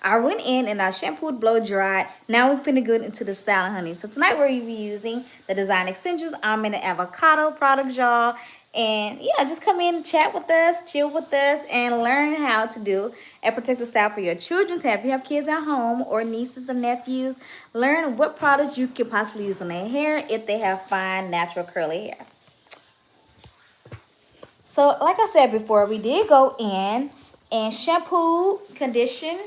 I went in and I shampooed, blow dried. Now we're finna go into the styling, honey. So tonight we're gonna be using the Design Essentials Almond Avocado products, y'all. And yeah, just come in and chat with us, chill with us, and learn how to do a protective style for your children. So if you have kids at home or nieces or nephews, learn what products you can possibly use on their hair if they have fine, natural, curly hair. So like I said before, we did go in and shampoo, condition,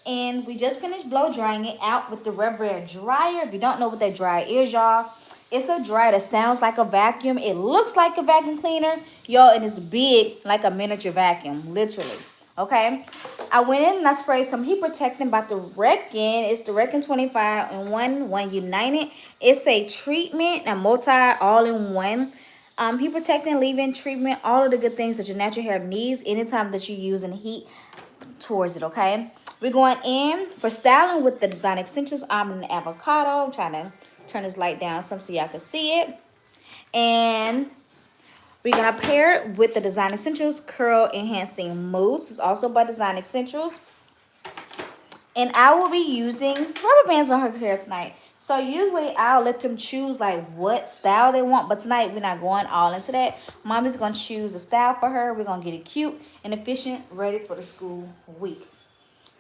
and we just finished blow drying it out with the rubber dryer. If you don't know what that dryer is, y'all, it's a dryer that sounds like a vacuum. It looks like a vacuum cleaner, y'all, and it's big like a miniature vacuum, literally. Okay, I went in and I sprayed some heat protectant by the Reckon. It's the Reckon 25 in one United. It's a treatment, a multi all-in-one. Heat protectant, leave-in treatment, all of the good things that your natural hair needs anytime that you're using heat towards it, okay? We're going in for styling with the Design Essentials Almond Avocado. I'm trying to turn this light down some so y'all can see it. And we're going to pair it with the Design Essentials Curl Enhancing Mousse. It's also by Design Essentials. And I will be using rubber bands on her hair tonight. So usually I'll let them choose like what style they want. But tonight we're not going all into that. Mommy's going to choose a style for her. We're going to get it cute and efficient, ready for the school week.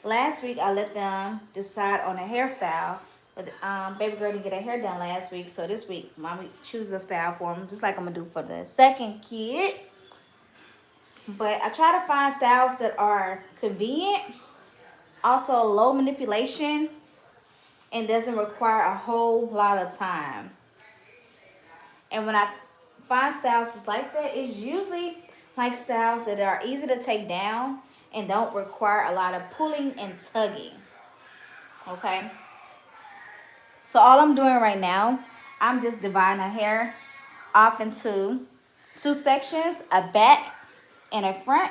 Last week I let them decide on a hairstyle. But baby girl didn't get her hair done last week. So this week Mommy chooses a style for them, just like I'm going to do for the second kid. But I try to find styles that are convenient, also low manipulation, and doesn't require a whole lot of time. And when I find styles just like that, it's usually like styles that are easy to take down and don't require a lot of pulling and tugging. Okay, so all I'm doing right now, I'm just dividing her hair off into two sections, a back and a front.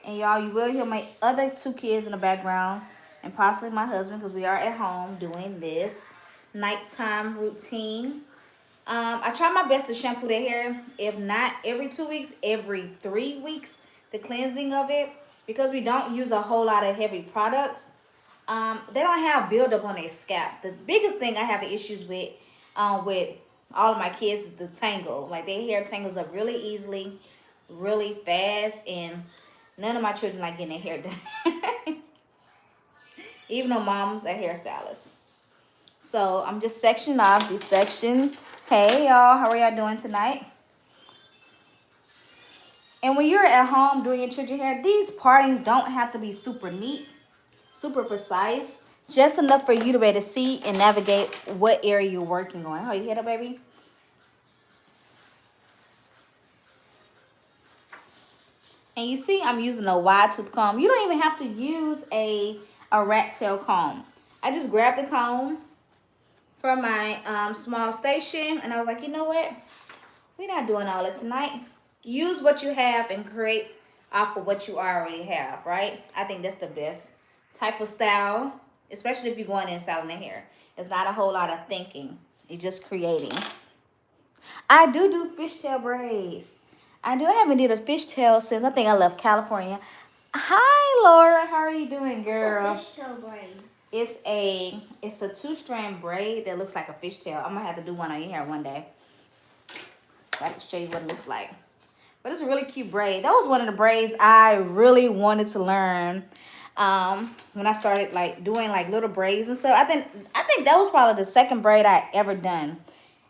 And y'all, you will hear my other two kids in the background and possibly my husband, because we are at home doing this nighttime routine. I try my best to shampoo their hair, if not every 2 weeks, every 3 weeks, the cleansing of it, because we don't use a whole lot of heavy products. They don't have buildup on their scalp. The biggest thing I have issues with all of my kids is the tangle. Like their hair tangles up really easily, really fast, and none of my children like getting their hair done. Even though mom's a hairstylist. So I'm just sectioning off this section. Hey y'all, how are y'all doing tonight? And when you're at home doing your children's hair, these partings don't have to be super neat, super precise. Just enough for you to be able to see and navigate what area you're working on. Oh, you hear that, baby? And you see I'm using a wide tooth comb. You don't even have to use a rat tail comb. I just grabbed the comb from my small station, and I was like, you know what? We're not doing all that tonight. Use what you have and create off of what you already have, right? I think that's the best type of style, especially if you're going in styling the hair. It's not a whole lot of thinking. It's just creating. I do fishtail braids. I haven't did a fishtail since I think I left California. Hi, Laura. How are you doing, girl? It's a fishtail braid. It's a 2-strand braid that looks like a fishtail. I'm gonna have to do one on your hair one day, so I can show you what it looks like. But it's a really cute braid. That was one of the braids I really wanted to learn when I started like doing like little braids and stuff. I think that was probably the second braid I ever done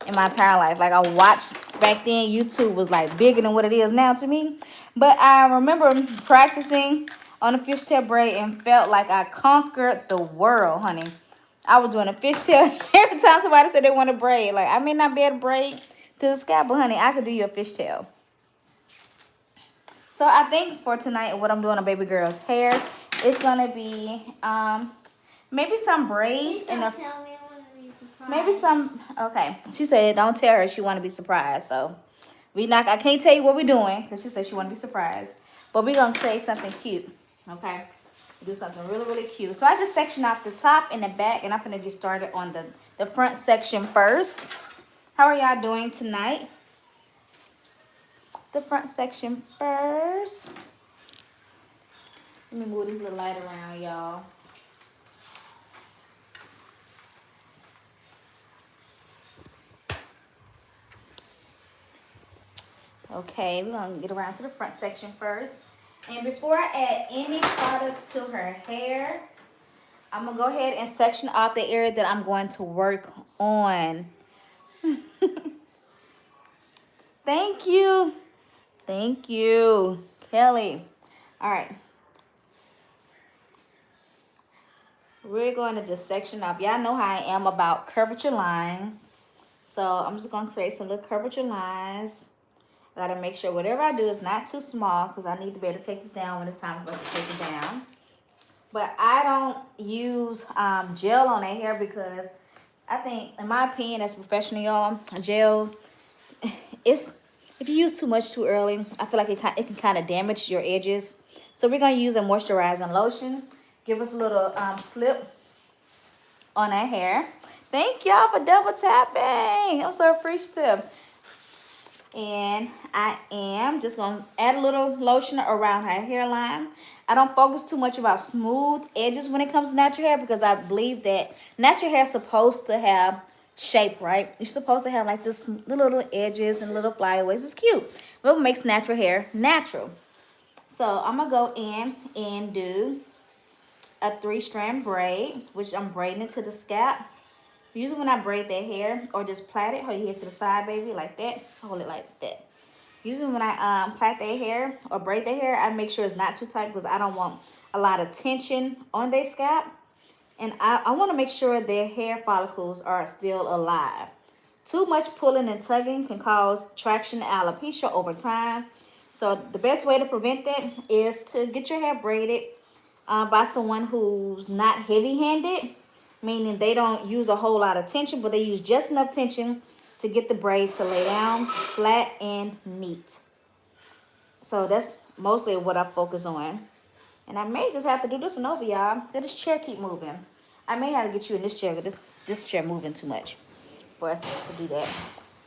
in my entire life. Like I watched back then, YouTube was like bigger than what it is now to me. But I remember practicing on a fishtail braid and felt like I conquered the world, honey. I was doing a fishtail every time somebody said they want a braid. Like I may not be able to braid to the scalp, but honey, I could do you a fishtail. So I think for tonight, what I'm doing on baby girl's hair, it's gonna be maybe some braids and a tell me, I want to be surprised. maybe some. Okay, she said don't tell her she want to be surprised. So I can't tell you what we're doing because she said she want to be surprised. But we're gonna say something cute. Okay, do something really cute. So I just section off the top and the back, and I'm gonna get started on the front section first. How are y'all doing tonight? The front section first. Let me move this little light around, y'all. Okay, we're gonna get around to the front section first. And before I add any products to her hair, I'm gonna go ahead and section out the area that I'm going to work on. Thank you. Thank you, Kelly. All right. We're going to just section up. Y'all know how I am about curvature lines. So I'm just going to create some little curvature lines. I got to make sure whatever I do is not too small because I need to be able to take this down when it's time for us to take it down. But I don't use gel on that hair because I think, in my opinion, as professional, y'all, gel, it's, if you use too much too early, I feel like it can kind of damage your edges. So we're going to use a moisturizing lotion. Give us a little slip on our hair. Thank y'all for double tapping. I'm so appreciative. And I am just going to add a little lotion around her hairline. I don't focus too much about smooth edges when it comes to natural hair because I believe that natural hair is supposed to have shape, right? You're supposed to have like this little edges and little flyaways. It's cute. What makes natural hair natural? So I'm going to go in and do a 3-strand braid, which I'm braiding into the scalp. Usually when I braid their hair or just plait it, hold your head to the side, baby, like that. Hold it like that. Usually when I plait their hair or braid their hair, I make sure it's not too tight because I don't want a lot of tension on their scalp. And I want to make sure their hair follicles are still alive. Too much pulling and tugging can cause traction alopecia over time. So the best way to prevent that is to get your hair braided by someone who's not heavy-handed, meaning they don't use a whole lot of tension, but they use just enough tension to get the braid to lay down flat and neat. So that's mostly what I focus on. And I may just have to do this one over, y'all. Let this chair keep moving. I may have to get you in this chair because this chair moving too much for us to do that.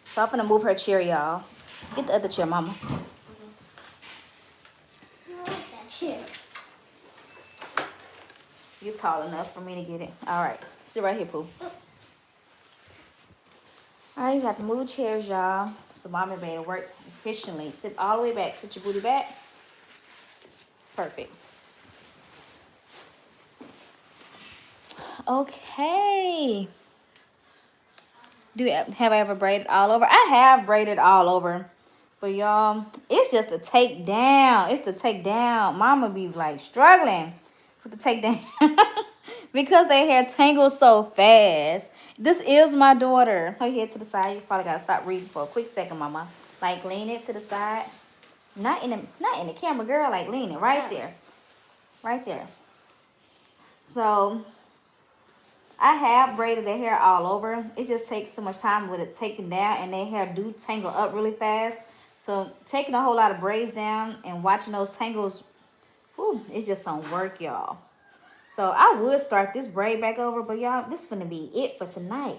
So I'm gonna move her chair, y'all. Get the other chair, mama. I like that chair. You're tall enough for me to get it. All right, sit right here, Pooh. All right, you got to move chairs, y'all. So mommy made it work efficiently. Sit all the way back. Sit your booty back. Perfect. Okay. Have I ever braided all over? I have braided all over. But y'all, it's just a take down. It's the take down. Mama be like struggling with the take down. Because their hair tangles so fast. This is my daughter. Hold your head to the side. You probably gotta stop reading for a quick second, mama. Like lean it to the side. Not in the camera, girl. Like lean it right there. Right there. So I have braided their hair all over. It just takes so much time with it taken down, and their hair do tangle up really fast. So taking a whole lot of braids down and watching those tangles, whew, it's just some work, y'all. So I would start this braid back over, but y'all, this is gonna be it for tonight.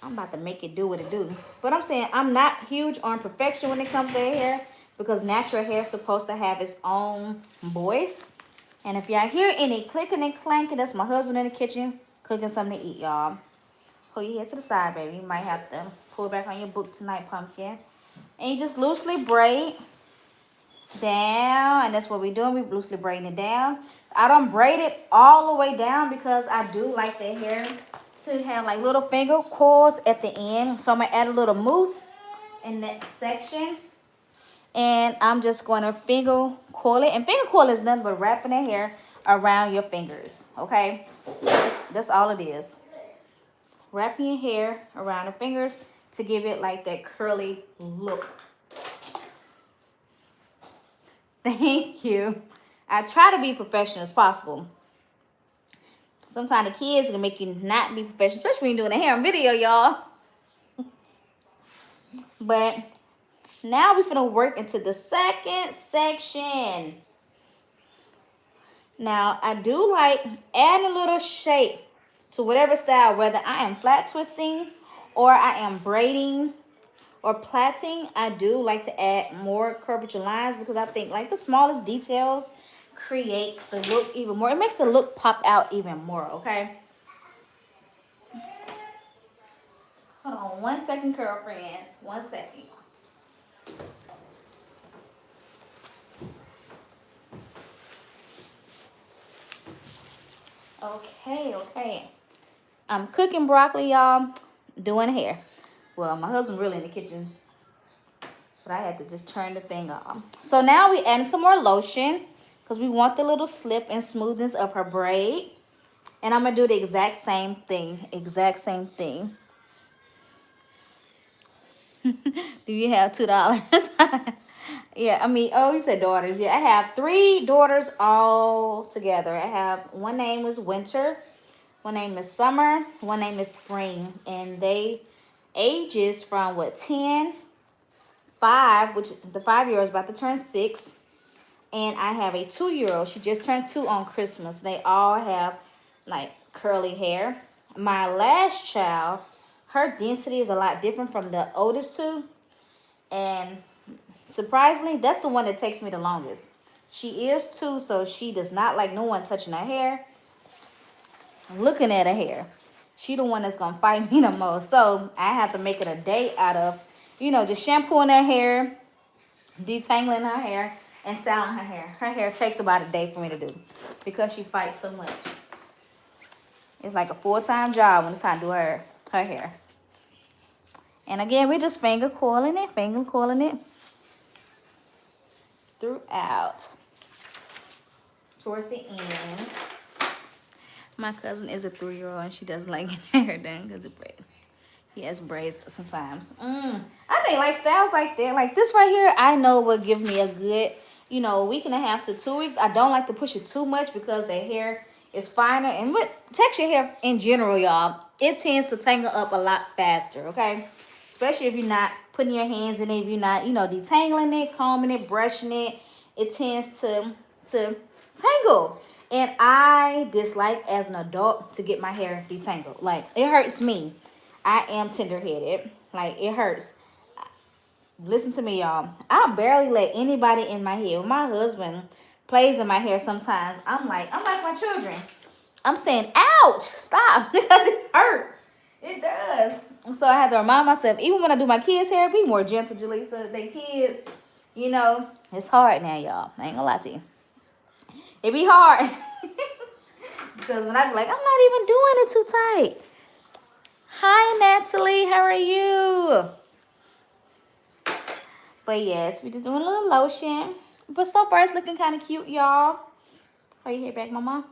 I'm about to make it do what it do. But I'm saying I'm not huge on perfection when it comes to their hair because natural hair is supposed to have its own voice. And if y'all hear any clicking and clanking, that's my husband in the kitchen cooking something to eat, y'all. Pull your head to the side, baby. You might have to pull back on your book tonight, pumpkin. And you just loosely braid down, and that's what we're doing. We're loosely braiding it down. I don't braid it all the way down because I do like the hair to have like little finger coils at the end. So I'm gonna add a little mousse in that section, and I'm just going to finger coil it. And finger coil is nothing but wrapping the hair around your fingers. Okay, that's all it is. Wrapping your hair around the fingers to give it like that curly look. Thank you. I try to be professional as possible. Sometimes the kids can make you not be professional, especially when you're doing a hair and video, y'all. But now we're gonna work into the second section. Now, I do like adding a little shape to whatever style, whether I am flat twisting or I am braiding or plaiting. I do like to add more curvature lines because I think like the smallest details create the look even more. It makes the look pop out even more, okay? Hold on 1 second, Curlfriendz. 1 second. Okay. I'm cooking broccoli, y'all. Doing hair. Well, my husband really in the kitchen, but I had to just turn the thing off. So now we add some more lotion because we want the little slip and smoothness of her braid. And I'm going to do the exact same thing. Do you have $2? Yeah, I mean, oh, you said daughters. Yeah, I have 3 daughters all together. I have, one name is Winter, one name is Summer, one name is Spring. And they ages from what, 10, 5, which the 5-year-old is about to turn 6. And I have a 2-year-old. She just turned 2 on Christmas. They all have like curly hair. My last child, her density is a lot different from the oldest 2. And surprisingly, that's the one that takes me the longest. She is 2, so she does not like no one touching her hair, looking at her hair. She the one that's going to fight me the most. So I have to make it a day out of, just shampooing her hair, detangling her hair, and styling her hair. Her hair takes about a day for me to do because she fights so much. It's like a full-time job when it's time to do her hair. And again, we're just finger coiling it throughout towards the ends. My cousin is a 3-year-old and she doesn't like getting her hair done because of braids. He has braids sometimes. I think like styles like that, like this right here, I know will give me a good, a week and a half to 2 weeks. I don't like to push it too much because the hair is finer. And with texture hair in general, y'all, it tends to tangle up a lot faster, okay? Especially if you're not putting your hands in it, if you're not, detangling it, combing it, brushing it, it tends to tangle. And I dislike as an adult to get my hair detangled. Like, it hurts me. I am tender-headed. Like, it hurts. Listen to me, y'all. I barely let anybody in my hair. When my husband plays in my hair sometimes, I'm like my children. I'm saying, ouch, stop, because it hurts. It does. So I have to remind myself, even when I do my kids' hair, be more gentle, Jaleesa. They kids, it's hard now, y'all. I ain't gonna lie to you. It be hard. Because when I be like, I'm not even doing it too tight. Hi, Natalie. How are you? But yes, we just doing a little lotion. But so far, it's looking kind of cute, y'all. Are you here back, Mama?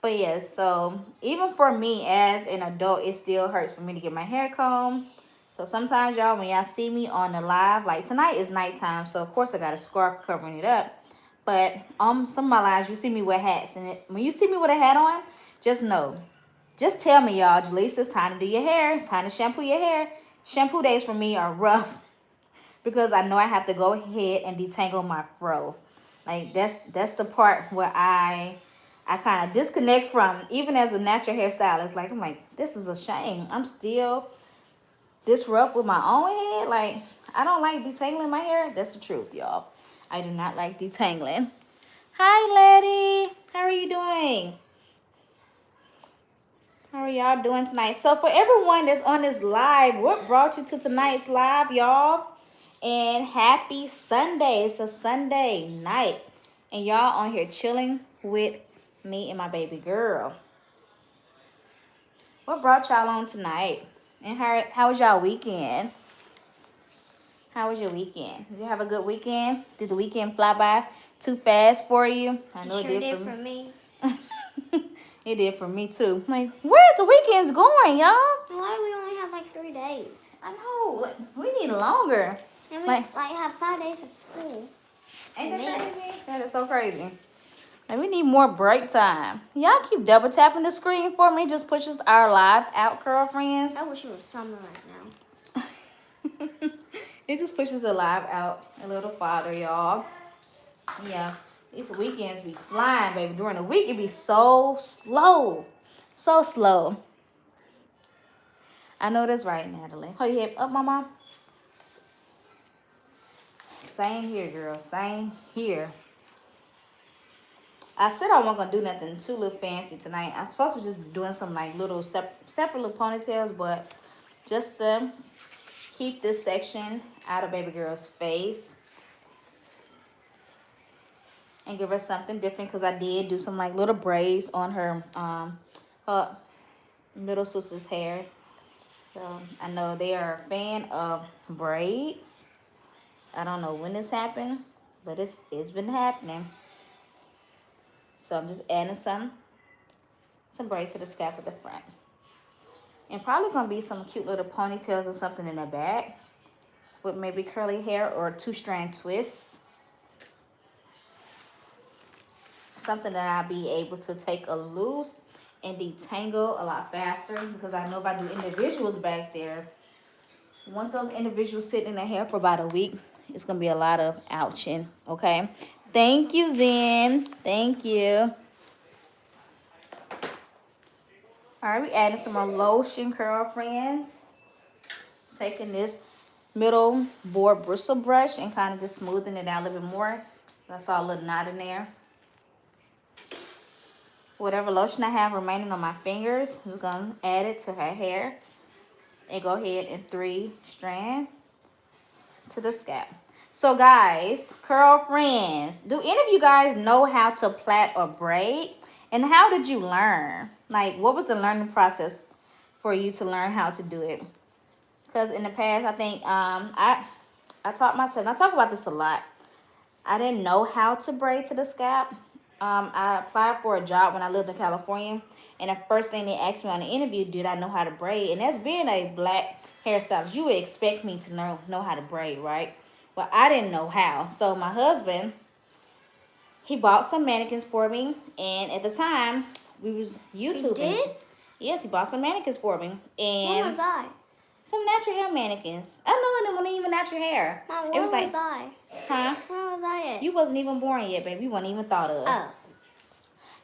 But yes, so even for me as an adult, it still hurts for me to get my hair combed. So sometimes, y'all, when y'all see me on the live, like tonight is nighttime, so of course I got a scarf covering it up. But on some of my lives, you see me with hats. And when you see me with a hat on, just know. Just tell me, y'all, Jaleesa, it's time to do your hair. It's time to shampoo your hair. Shampoo days for me are rough because I know I have to go ahead and detangle my fro. Like, that's the part where I kind of disconnect from, even as a natural hairstylist. Like, I'm like, this is a shame. I'm still this rough with my own head. Like, I don't like detangling my hair. That's the truth, y'all. I do not like detangling. Hi, Letty. How are you doing? How are y'all doing tonight? So for everyone that's on this live, what brought you to tonight's live, y'all? And happy Sunday. It's a Sunday night. And y'all on here chilling with me and my baby girl. What brought y'all on tonight? And how was y'all weekend? How was your weekend? Did you have a good weekend? Did the weekend fly by too fast for you? I know it did for me. It did for me too. Like, where's the weekends going, y'all? Why do we only have like 3 days? I know. Like, we need longer. And we like have 5 days of school. Ain't that crazy? That is so crazy. Like, we need more break time. Y'all keep double tapping the screen for me. Just pushes our live out, Curlfriendz. I wish it was summer right now. It just pushes the live out a little farther, y'all. Yeah. These weekends be flying, baby. During the week, it be so slow. So slow. I know that's right, Natalie. Hold your head up, Mama. Same here, girl. Same here. I said I wasn't going to do nothing too little fancy tonight. I'm supposed to be just doing some like little separate little ponytails, but just to keep this section out of baby girl's face. and give her something different, because I did do some like little braids on her her little sister's hair. So I know they are a fan of braids. I don't know when this happened, but it's been happening. So I'm just adding some braids to the scalp at the front. And probably gonna be some cute little ponytails or something in the back with maybe curly hair or 2-strand twists. Something that I'll be able to take a loose and detangle a lot faster, because I know if I do individuals back there, once those individuals sit in the hair for about a week, it's gonna be a lot of ouching. Okay, thank you, Zen. Thank you. All right, we adding some more lotion, Curlfriendz. Taking this middle board bristle brush and kind of just smoothing it out a little bit more. I saw a little knot in there. Whatever lotion I have remaining on my fingers, I'm just gonna add it to her hair and go ahead and 3-strand to the scalp. So guys, Curlfriendz, do any of you guys know how to plait or braid? And how did you learn? Like, what was the learning process for you to learn how to do it? Because in the past, I think I taught myself, and I talk about this a lot. I didn't know how to braid to the scalp. I applied for a job when I lived in California, and the first thing they asked me on the interview, did I know how to braid? And that's being a black hairstylist, you would expect me to know how to braid, right? Well, I didn't know how. So my husband, he bought some mannequins for me, and at the time, we was YouTubing. He did? Yes, he bought some mannequins for me. And where was I? Some natural hair mannequins. I know it wasn't even natural hair. Mom, it was where like, was I? Huh? Where was I at? You wasn't even born yet, baby. You wasn't even thought of. Oh.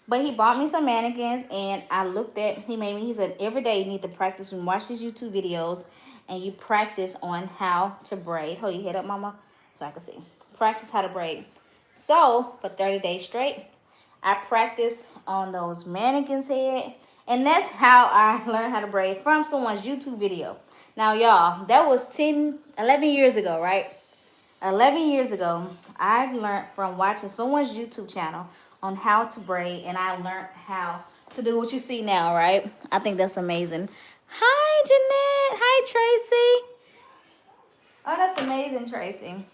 But he bought me some mannequins, and I looked at, he said, every day you need to practice and watch these YouTube videos, and you practice on how to braid. Hold your head up, mama, so I can see. Practice how to braid. So, for 30 days straight, I practiced on those mannequins' head, and that's how I learned how to braid, from someone's YouTube video. Now, y'all, that was 11 years ago, right? 11 years ago, I learned from watching someone's YouTube channel on how to braid, and I learned how to do what you see now, right? I think that's amazing. Hi, Jeanette. Hi, Tracy. Oh, that's amazing, Tracy.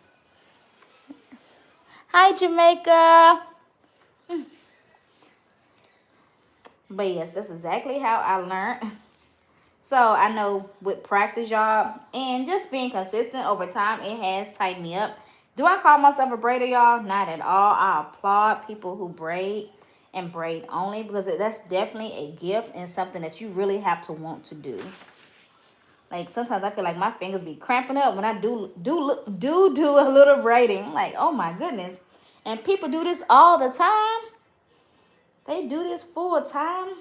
Hi, Jamaica. But yes, that's exactly how I learned. So I know with practice, y'all, and just being consistent over time, it has tightened me up. Do I call myself a braider, y'all? Not at all. I applaud people who braid and braid only, because that's definitely a gift and something that you really have to want to do. Like, sometimes I feel like my fingers be cramping up when I do a little braiding. Like, oh my goodness. And people do this all the time. They do this full time.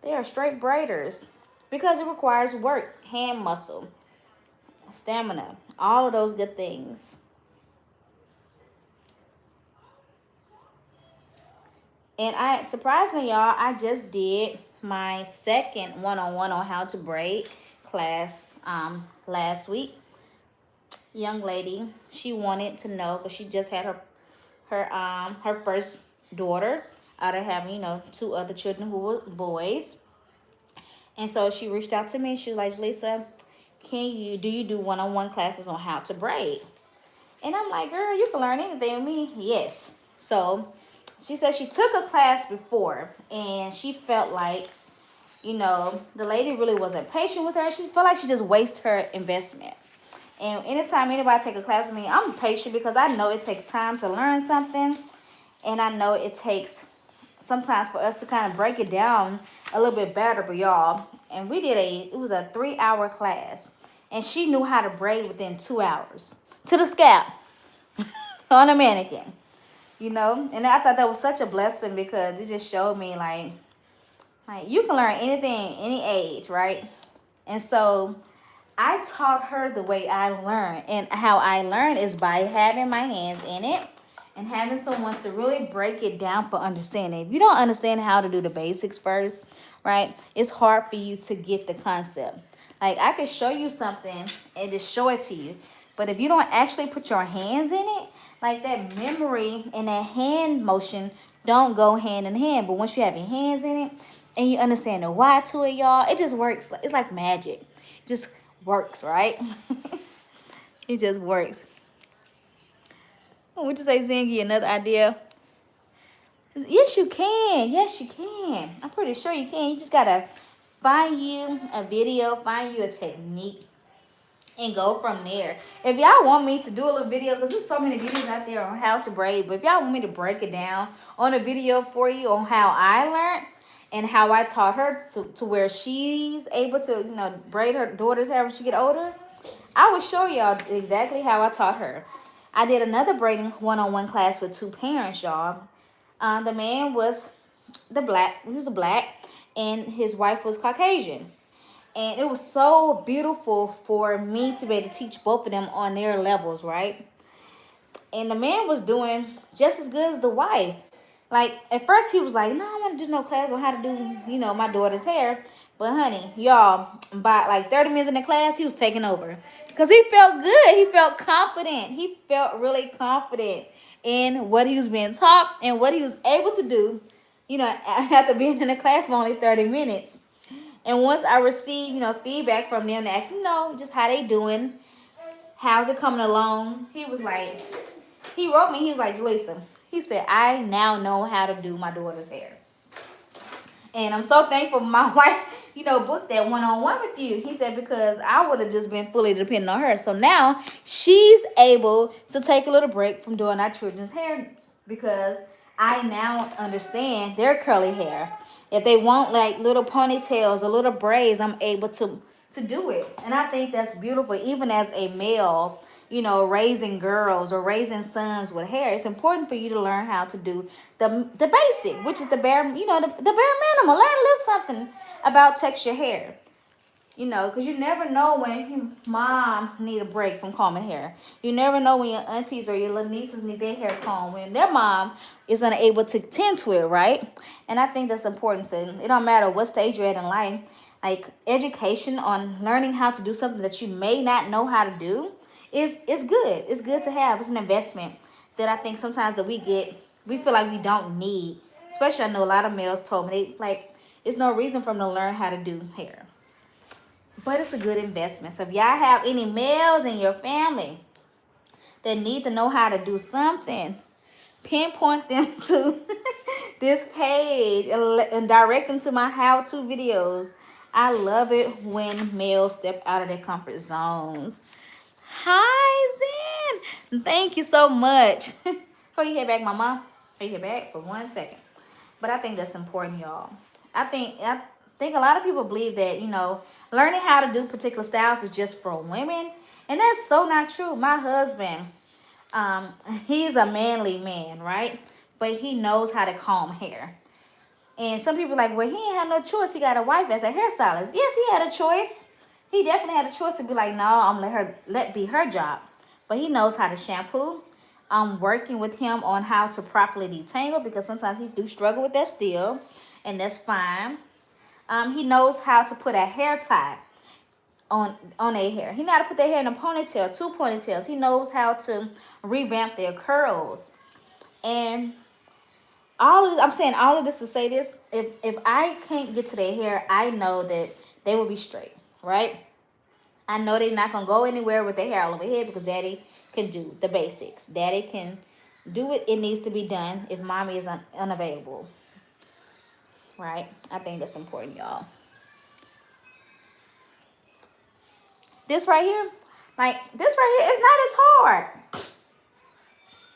They are straight braiders. Because it requires work, hand muscle, stamina, all of those good things. And surprisingly, y'all, I just did my second one-on-one on how to braid class last week. Young lady, she wanted to know, because she just had her first daughter out of having, 2 other children who were boys. And so she reached out to me. She was like, Lisa, do you do one-on-one classes on how to braid? And I'm like, girl, you can learn anything with me. Yes. So she said she took a class before, and she felt like, the lady really wasn't patient with her. She felt like she just wasted her investment. And anytime anybody take a class with me, I'm patient, because I know it takes time to learn something. And I know it takes sometimes for us to kind of break it down a little bit better. But y'all, and we did it was a 3-hour class, and she knew how to braid within 2 hours to the scalp on a mannequin, and I thought that was such a blessing, because it just showed me like you can learn anything, any age, right? And so I taught her the way I learned, and how I learned is by having my hands in it and having someone to really break it down for understanding. If you don't understand how to do the basics first, right, it's hard for you to get the concept. Like, I could show you something and just show it to you, But if you don't actually put your hands in it, like that memory and that hand motion don't go hand in hand. But once you have your hands in it and you understand the why to it, y'all, it just works. It's like magic. It just works, right? It just works. Would you say, Zingy, another idea? Yes, you can. Yes, you can. I'm pretty sure you can. You just gotta find you a video, find you a technique, and go from there. If y'all want me to do a little video, because there's so many videos out there on how to braid, but if y'all want me to break it down on a video for you on how I learned and how I taught her to where she's able to, you know, braid her daughter's hair when she get older, I will show y'all exactly how I taught her. I did another braiding one-on-one class with 2 parents, y'all. The man was he was a black, and his wife was Caucasian. And it was so beautiful for me to be able to teach both of them on their levels, right? And the man was doing just as good as the wife. Like, at first he was like, no, I don't want to do no class on how to do, you know, my daughter's hair. But honey, y'all, by like 30 minutes in the class, he was taking over. Because he felt good. He felt confident. He felt really confident in what he was being taught and what he was able to do, you know, after being in the class for only 30 minutes. And once I received, you know, feedback from them to ask, you know, just how they doing, how's it coming along, he was like, he wrote me, he was like, Jaleesa, he said, I now know how to do my daughter's hair. And I'm so thankful my wife, you know, booked that one-on-one with you. He said, because I would have just been fully dependent on her. So now she's able to take a little break from doing our children's hair because I now understand their curly hair. If they want like little ponytails or little braids, I'm able to do it. And I think that's beautiful. Even as a male, you know, raising girls or raising sons with hair, it's important for you to learn how to do the basic, which is the bare, you know, the bare minimum. Learn a little something about texture hair. You know, because you never know when your mom need a break from combing hair. You never know when your aunties or your little nieces need their hair combed, when their mom is unable to tend to it, right? And I think that's important. So it don't matter what stage you're at in life. Like, education on learning how to do something that you may not know how to do is good. It's good to have. It's an investment that I think sometimes that we feel like we don't need. Especially, I know a lot of males told me, it's no reason for them to learn how to do hair. But it's a good investment. So if y'all have any males in your family that need to know how to do something, pinpoint them to this page and direct them to my how-to videos. I love it when males step out of their comfort zones. Hi, Zen. Thank you so much. Hold your head back, mama. Hold your head back for 1 second. But I think that's important, y'all. I think a lot of people believe that, you know, learning how to do particular styles is just for women. And that's so not true. My husband, he's a manly man, right? But he knows how to comb hair. And some people are like, well, he ain't have no choice. He got a wife as a hairstylist. Yes, he had a choice. He definitely had a choice to be like, no, I'm gonna let be her job. But he knows how to shampoo. I'm working with him on how to properly detangle because sometimes he do struggle with that still, and that's fine. He knows how to put a hair tie on a hair. He knows how to put their hair in a ponytail, 2 ponytails. He knows how to revamp their curls. And I'm saying all of this to say this. If I can't get to their hair, I know that they will be straight, right? I know they're not going to go anywhere with their hair all over here because daddy can do the basics. Daddy can do what it needs to be done if mommy is unavailable. Right? I think that's important, y'all. This right here, it's not as hard.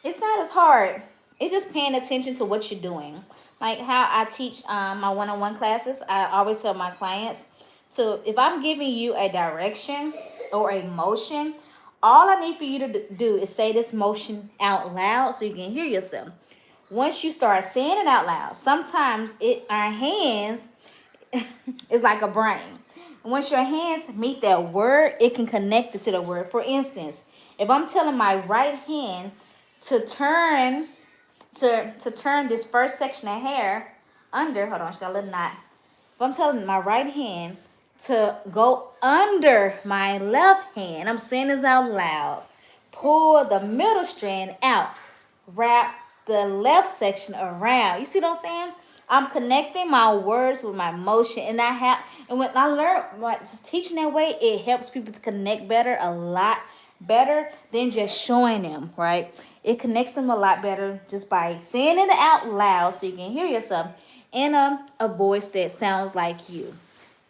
It's not as hard. It's just paying attention to what you're doing. Like how I teach my one-on-one classes, I always tell my clients, so if I'm giving you a direction or a motion, all I need for you to do is say this motion out loud so you can hear yourself. Once you start saying it out loud, sometimes our hands is like a brain. Once your hands meet that word, it can connect it to the word. For instance, if I'm telling my right hand to turn this first section of hair under, hold on, she got a little knot. If I'm telling my right hand to go under my left hand. I'm saying this out loud. Pull the middle strand out. Wrap the left section around. You see what I'm saying? I'm connecting my words with my motion, and when I learned just teaching that way, it helps people to connect better, a lot better than just showing them, right? It connects them a lot better just by saying it out loud so you can hear yourself in a voice that sounds like you.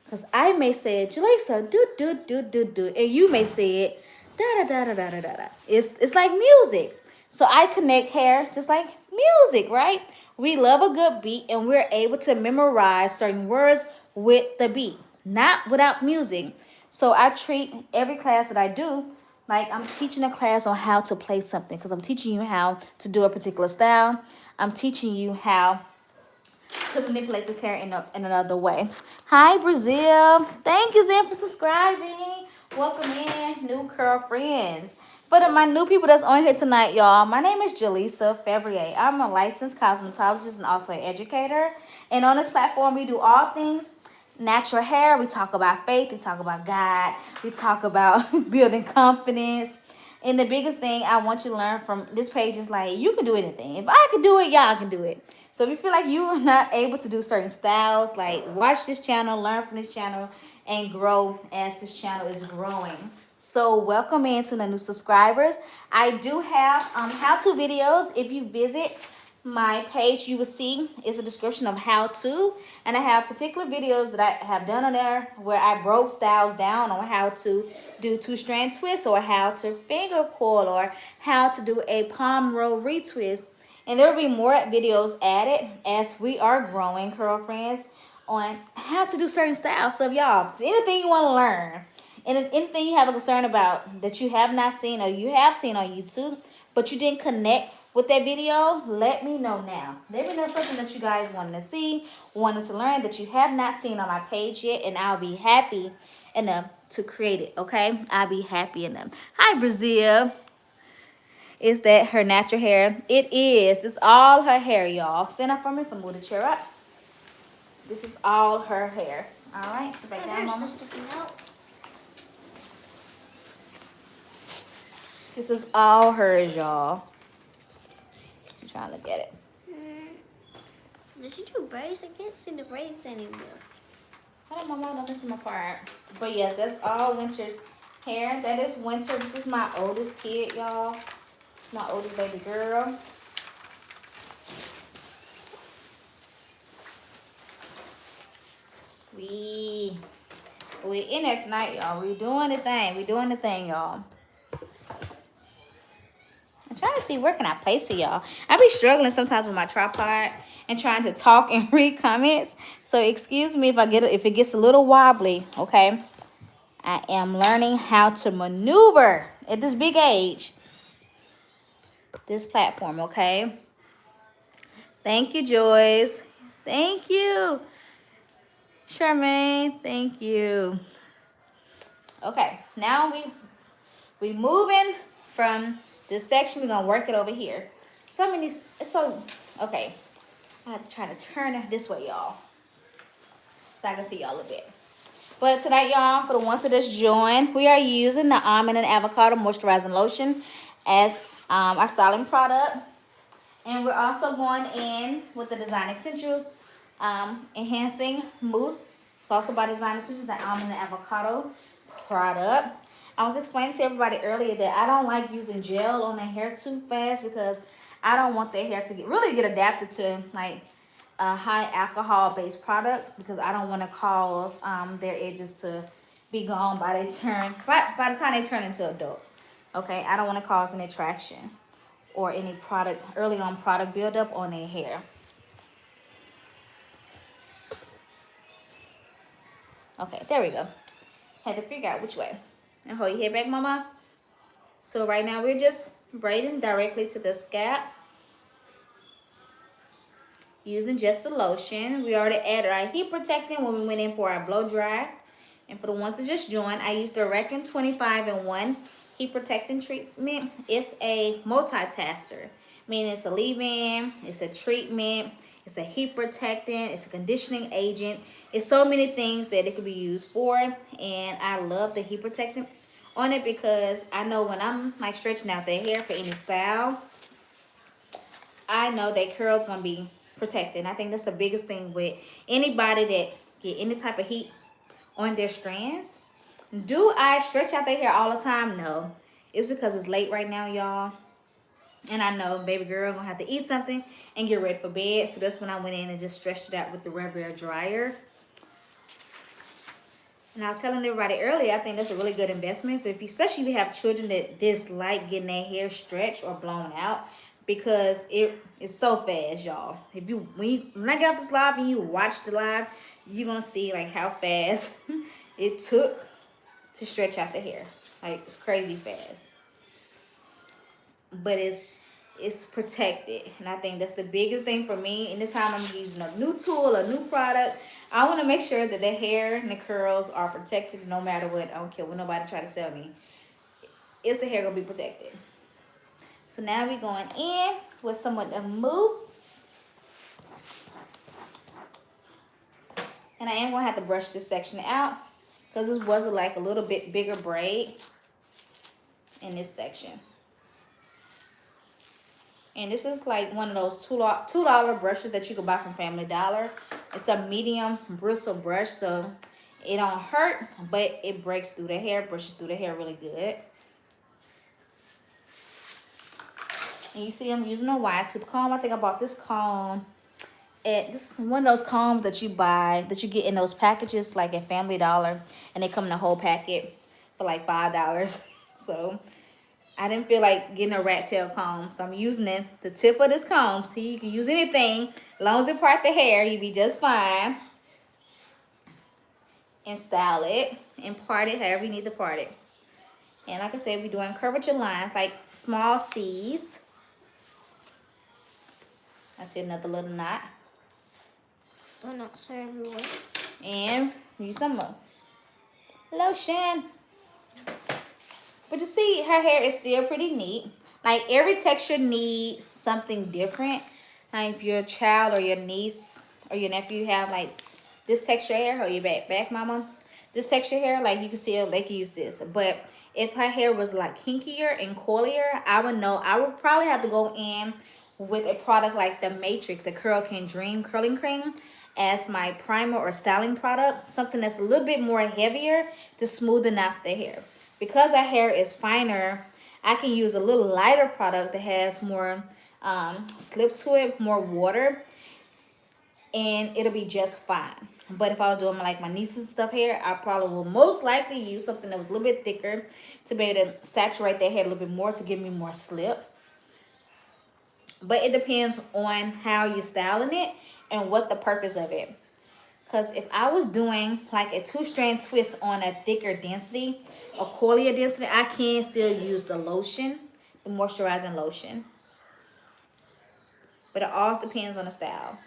Because I may say it, Jalisa, do, and you may say it, da da da da da da da. It's like music. So I connect hair just like music, right? We love a good beat, and we're able to memorize certain words with the beat, not without music. So I treat every class that I do like I'm teaching a class on how to play something, because I'm teaching you how to do a particular style. I'm teaching you how to manipulate this hair in another way. Hi, Brazil. Thank you, Zen, for subscribing. Welcome in, new Curlfriendz. For my new people that's on here tonight, y'all, my name is Jalisa Fevrier. I'm a licensed cosmetologist and also an educator. And on this platform, we do all things natural hair. We talk about faith. We talk about God. We talk about building confidence. And the biggest thing I want you to learn from this page is like, you can do anything. If I can do it, y'all can do it. So if you feel like you are not able to do certain styles, like watch this channel, learn from this channel, and grow as this channel is growing. So welcome into the new subscribers. I do have how-to videos. If you visit my page, you will see is a description of how to, and I have particular videos that I have done on there where I broke styles down on how to do two-strand twists, or how to finger coil, or how to do a palm roll retwist. And there will be more videos added as we are growing, Curlfriendz, on how to do certain styles. So if y'all, if anything you want to learn, and if anything you have a concern about that you have not seen or you have seen on YouTube, but you didn't connect with that video, let me know now. Let me know something that you guys wanted to see, wanted to learn that you have not seen on my page yet, and I'll be happy enough to create it, okay? I'll be happy enough. Hi, Brazil. Is that her natural hair? It is. It's all her hair, y'all. Stand up for me. Move the chair up. This is all her hair. All right. Sit back down, Mama. This is all hers, y'all. I'm trying to look at it. Did you do braids? I can't see the braids anymore. Hold on, Mama. Don't miss my part. But yes, that's all Winter's hair. That is Winter. This is my oldest kid, y'all. It's my oldest baby girl. We're in there tonight, y'all. We're doing the thing. We're doing the thing, y'all. I'm trying to see where can I place it, y'all. I be struggling sometimes with my tripod and trying to talk and read comments. So excuse me if it gets a little wobbly, okay? I am learning how to maneuver at this big age this platform, okay? Thank you, Joyce. Thank you. Charmaine, thank you. Okay, now we moving from this section. We're gonna work it over here. Okay. I have to try to turn it this way, y'all, so I can see y'all a bit. But tonight, y'all, for the ones that just joined, we are using the Almond Avocado Moisturizing Lotion as our styling product. And we're also going in with the Design Essentials Enhancing Mousse. It's also by Design Essentials, the Almond Avocado product. I was explaining to everybody earlier that I don't like using gel on their hair too fast, because I don't want their hair to get adapted to like a high alcohol based product, because I don't want to cause their edges to be gone by the time they turn into adult. Okay, I don't want to cause an attraction or any early on product buildup on their hair. Okay, there we go. Had to figure out which way. And hold your head back, Mama. So right now we're just braiding directly to the scalp using just the lotion. We already added our heat protectant when we went in for our blow dry. And for the ones that just joined, I used the Reckon 25-in-1 heat protecting treatment. It's a multitasker, meaning it's a leave-in, it's a treatment, It's a heat protectant. It's a conditioning agent. It's so many things that it could be used for. And I love the heat protectant on it because I know when I'm like stretching out their hair for any style, I know that curl's gonna be protected. And I think that's the biggest thing with anybody that get any type of heat on their strands. Do I stretch out their hair all the time? No. It's because it's late right now, y'all. And I know baby girl gonna have to eat something and get ready for bed. So that's when I went in and just stretched it out with the rubber dryer. And I was telling everybody earlier, I think that's a really good investment. But especially if you have children that dislike getting their hair stretched or blown out, because it is so fast, y'all. If you when I get off this live and you watch the live, you're gonna see like how fast it took to stretch out the hair. Like it's crazy fast. But it's protected, and I think that's the biggest thing for me. Anytime I'm using a new tool, a new product, I want to make sure that the hair and the curls are protected no matter what. I don't care what nobody try to sell me. Is the hair gonna be protected? So now we're going in with some of the mousse, and I am gonna have to brush this section out because this was like a little bit bigger braid in this section. And this is like one of those $2 brushes that you can buy from Family Dollar. It's a medium bristle brush, so it don't hurt, but it breaks through the hair, brushes through the hair really good. And you see I'm using a wide tooth comb. I think I bought this comb. This is one of those combs that you buy, that you get in those packages like at Family Dollar. And they come in a whole packet for like $5. So I didn't feel like getting a rat tail comb, so I'm using the tip of this comb. See, you can use anything. As long as it part the hair, you'll be just fine. And style it and part it however you need to part it. And like I said, we're doing curvature lines, like small C's. I see another little knot. Oh, not so everywhere. And use some lotion. But you see, her hair is still pretty neat. Like every texture needs something different. Like if your child or your niece or your nephew have like this texture hair, hold your back, mama. This texture hair, like you can see, they can use this. But if her hair was like kinkier and coilier, I would know. I would probably have to go in with a product like the Matrix, a Curl Can Dream Curling Cream, as my primer or styling product. Something that's a little bit more heavier to smoothen out the hair. Because our hair is finer, I can use a little lighter product that has more slip to it, more water, and it'll be just fine. But if I was doing like my niece's stuff hair, I probably will most likely use something that was a little bit thicker to be able to saturate their hair a little bit more to give me more slip. But it depends on how you're styling it and what the purpose of it. Because if I was doing like a 2-strand twist on a thicker density, a coilier density, I can still use the lotion, the moisturizing lotion. But it all depends on the style.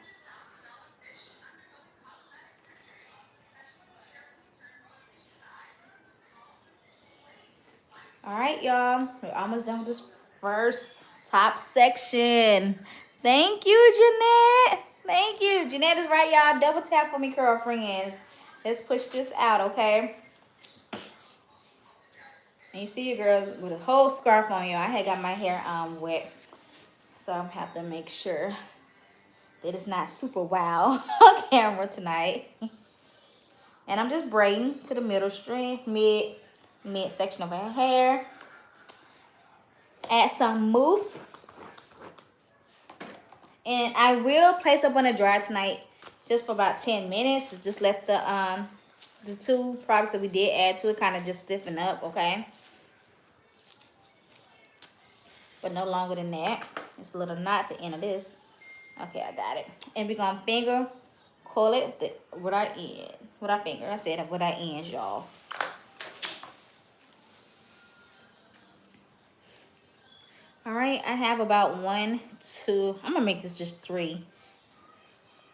All right, y'all. We're almost done with this first top section. Thank you, Jeanette. Thank you. Jeanette is right, y'all. Double tap for me, Curlfriendz. Let's push this out, okay? And you see you girls with a whole scarf on, y'all. I had got my hair wet. So I'm have to make sure that it's not super wild on camera tonight. And I'm just braiding to the middle strand, mid section of her hair. Add some mousse. And I will place up on the dryer tonight just for about 10 minutes. Just let the 2 products that we did add to it kind of just stiffen up, okay? But no longer than that. It's a little knot at the end of this. Okay, I got it. And we're gonna finger coil it with our end. With our finger. I said with our ends, y'all. All right, I have about 1, 2. I'm gonna make this just 3.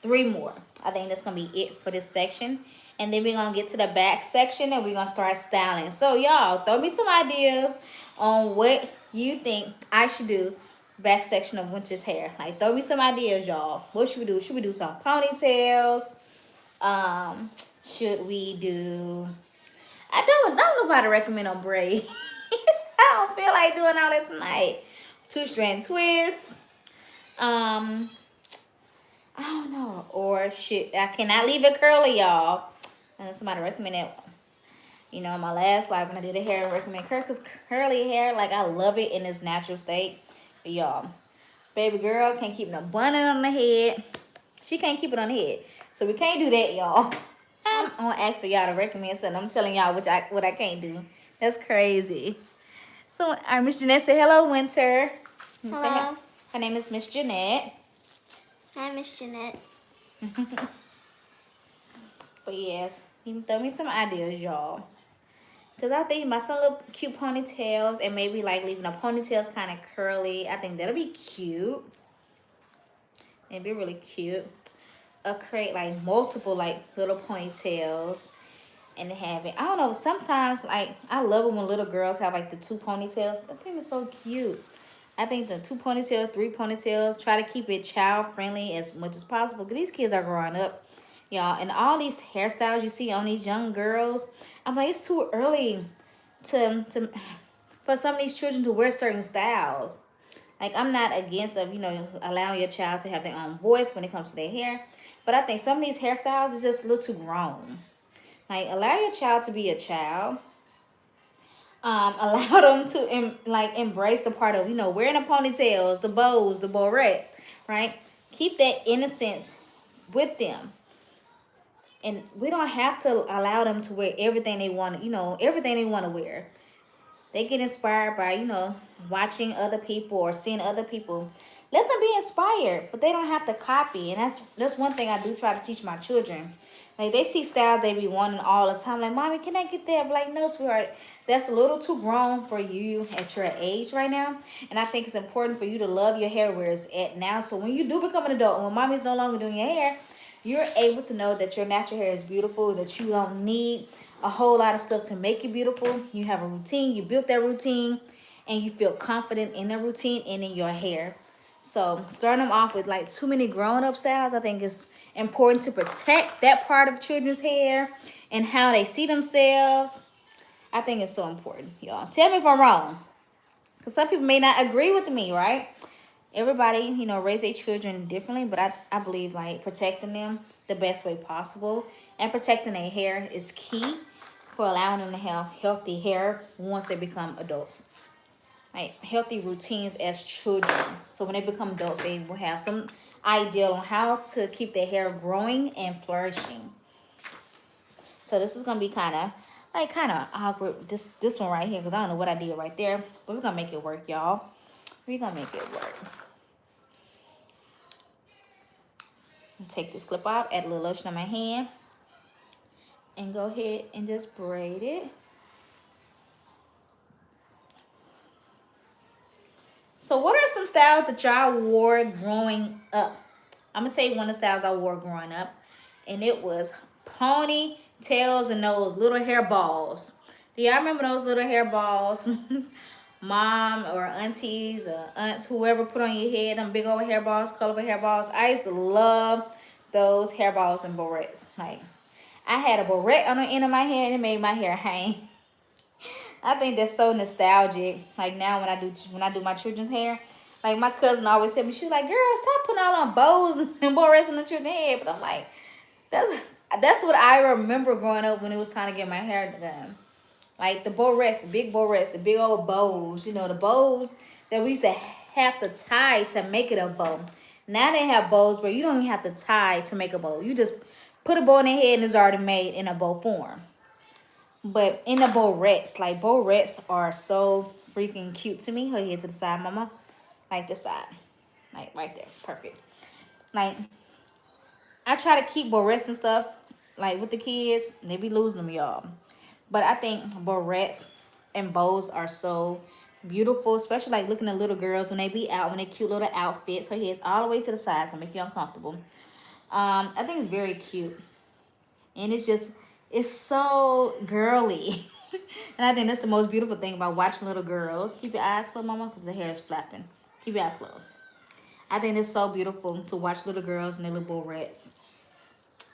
3 more. I think that's gonna be it for this section. And then we're gonna get to the back section and we're gonna start styling. So y'all, throw me some ideas on what you think I should do back section of Winter's hair. Like, throw me some ideas, y'all. What should we do? Should we do some ponytails? Should we do... I don't know if I'd recommend on braids. I don't feel like doing all that tonight. 2-strand twist. I don't know. Or shit, I cannot leave it curly, y'all. And somebody recommended, you know, in my last live when I did a hair, I recommend curly, because curly hair, like, I love it in its natural state. But y'all, baby girl can't keep no bun on the head. She can't keep it on the head. So we can't do that, y'all. I'm gonna ask for y'all to recommend something. I'm telling y'all what I can't do. That's crazy. So Miss Jeanette say hello, Winter. Hello. Her name is Miss Jeanette. Hi, Miss Jeanette. But yes, you can throw me some ideas, y'all. Because I think about some little cute ponytails and maybe like leaving the ponytails kind of curly. I think that'll be cute. It'd be really cute. Create like multiple like little ponytails and have it. I don't know, sometimes like I love it when little girls have like the 2 ponytails. I think it's so cute. I think the 2 ponytails, 3 ponytails, try to keep it child friendly as much as possible, because these kids are growing up, y'all, and all these hairstyles you see on these young girls, I'm like, it's too early for some of these children to wear certain styles. Like, I'm not against of, you know, allowing your child to have their own voice when it comes to their hair, but I think some of these hairstyles is just a little too grown. Like, allow your child to be a child. Allow them to embrace the part of, you know, wearing the ponytails, the bows, the barrettes, right? Keep that innocence with them. And we don't have to allow them to wear everything they want, you know, everything they want to wear. They get inspired by, you know, watching other people or seeing other people. Let them be inspired, but they don't have to copy. And that's one thing I do try to teach my children. Like, they see styles they be wanting all the time. Like, Mommy, can I get that? I'm like, no, sweetheart. That's a little too grown for you at your age right now. And I think it's important for you to love your hair where it's at now. So when you do become an adult, and when Mommy's no longer doing your hair, you're able to know that your natural hair is beautiful, that you don't need a whole lot of stuff to make it beautiful. You have a routine. You built that routine, and you feel confident in the routine and in your hair. So starting them off with like too many grown-up styles, I think it's important to protect that part of children's hair and how they see themselves. I think it's so important, y'all. Tell me if I'm wrong, because some people may not agree with me, right? Everybody, you know, raise their children differently, but I believe like protecting them the best way possible and protecting their hair is key for allowing them to have healthy hair once they become adults. Like, healthy routines as children. So when they become adults, they will have some idea on how to keep their hair growing and flourishing. So this is going to be kind of awkward, this one right here, because I don't know what I did right there. But we're going to make it work, y'all. We're going to make it work. Take this clip off, add a little lotion on my hand, and go ahead and just braid it. So what are some styles that y'all wore growing up? I'm going to tell you one of the styles I wore growing up. And it was ponytails and those little hair balls. Do y'all remember those little hair balls? Mom or aunties or aunts, whoever put on your head, them big old hair balls, colorful hair balls. I used to love those hair balls and barrettes. Like, I had a barrette on the end of my hair and it made my hair hang. I think that's so nostalgic. Like, now when I do my children's hair, like, my cousin always tell me, she was like, girl, stop putting all on bows and barrettes on the children's head. But I'm like, that's what I remember growing up when it was time to get my hair done. Like, the barrettes, the big barrettes, the big old bows, you know, the bows that we used to have to tie to make it a bow. Now they have bows where you don't even have to tie to make a bow. You just put a bow in their head and it's already made in a bow form. But in the barrettes, like, barrettes are so freaking cute to me. Hold your head to the side, mama. Like this side. Like, right there. Perfect. Like, I try to keep barrettes and stuff, like, with the kids. They be losing them, y'all. But I think barrettes and bows are so beautiful, especially like looking at little girls when they be out, when they cute little outfits. Her head's all the way to the sides, gonna make you uncomfortable. I think it's very cute. And it's so girly. And I think that's the most beautiful thing about watching little girls. Keep your eyes closed, mama, because the hair is flapping. Keep your eyes closed. I think it's so beautiful to watch little girls and their little barrettes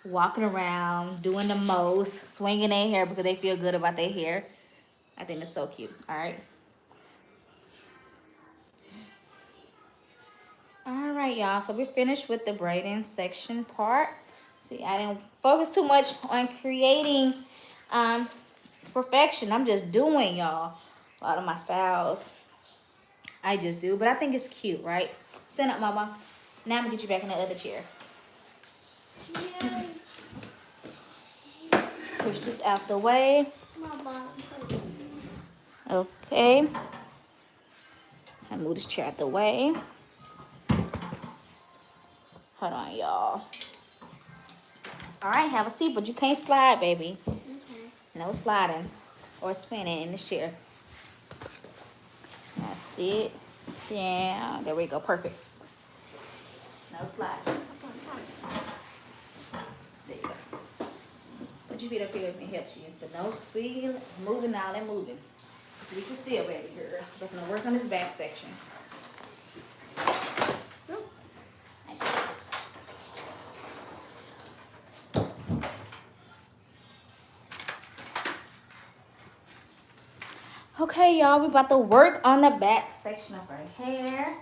walking around, doing the most, swinging their hair because they feel good about their hair. I think it's so cute. All right. All right, y'all. So we're finished with the braiding section part. See, I didn't focus too much on creating perfection. I'm just doing, y'all. A lot of my styles I just do, but I think it's cute, right? Stand up, mama. Now I'm gonna get you back in the other chair. Push this out the way. Okay. I move this chair out the way. Hold on, y'all. All right, have a seat, but you can't slide, baby. No sliding or spinning in the chair. That's it. Down. There we go. Perfect. No sliding. There you go. Put your feet up here if it helps you. But no speed. Moving now and moving. You can still, baby girl. So I'm going to work on this back section. Okay, y'all, we're about to work on the back section of our hair.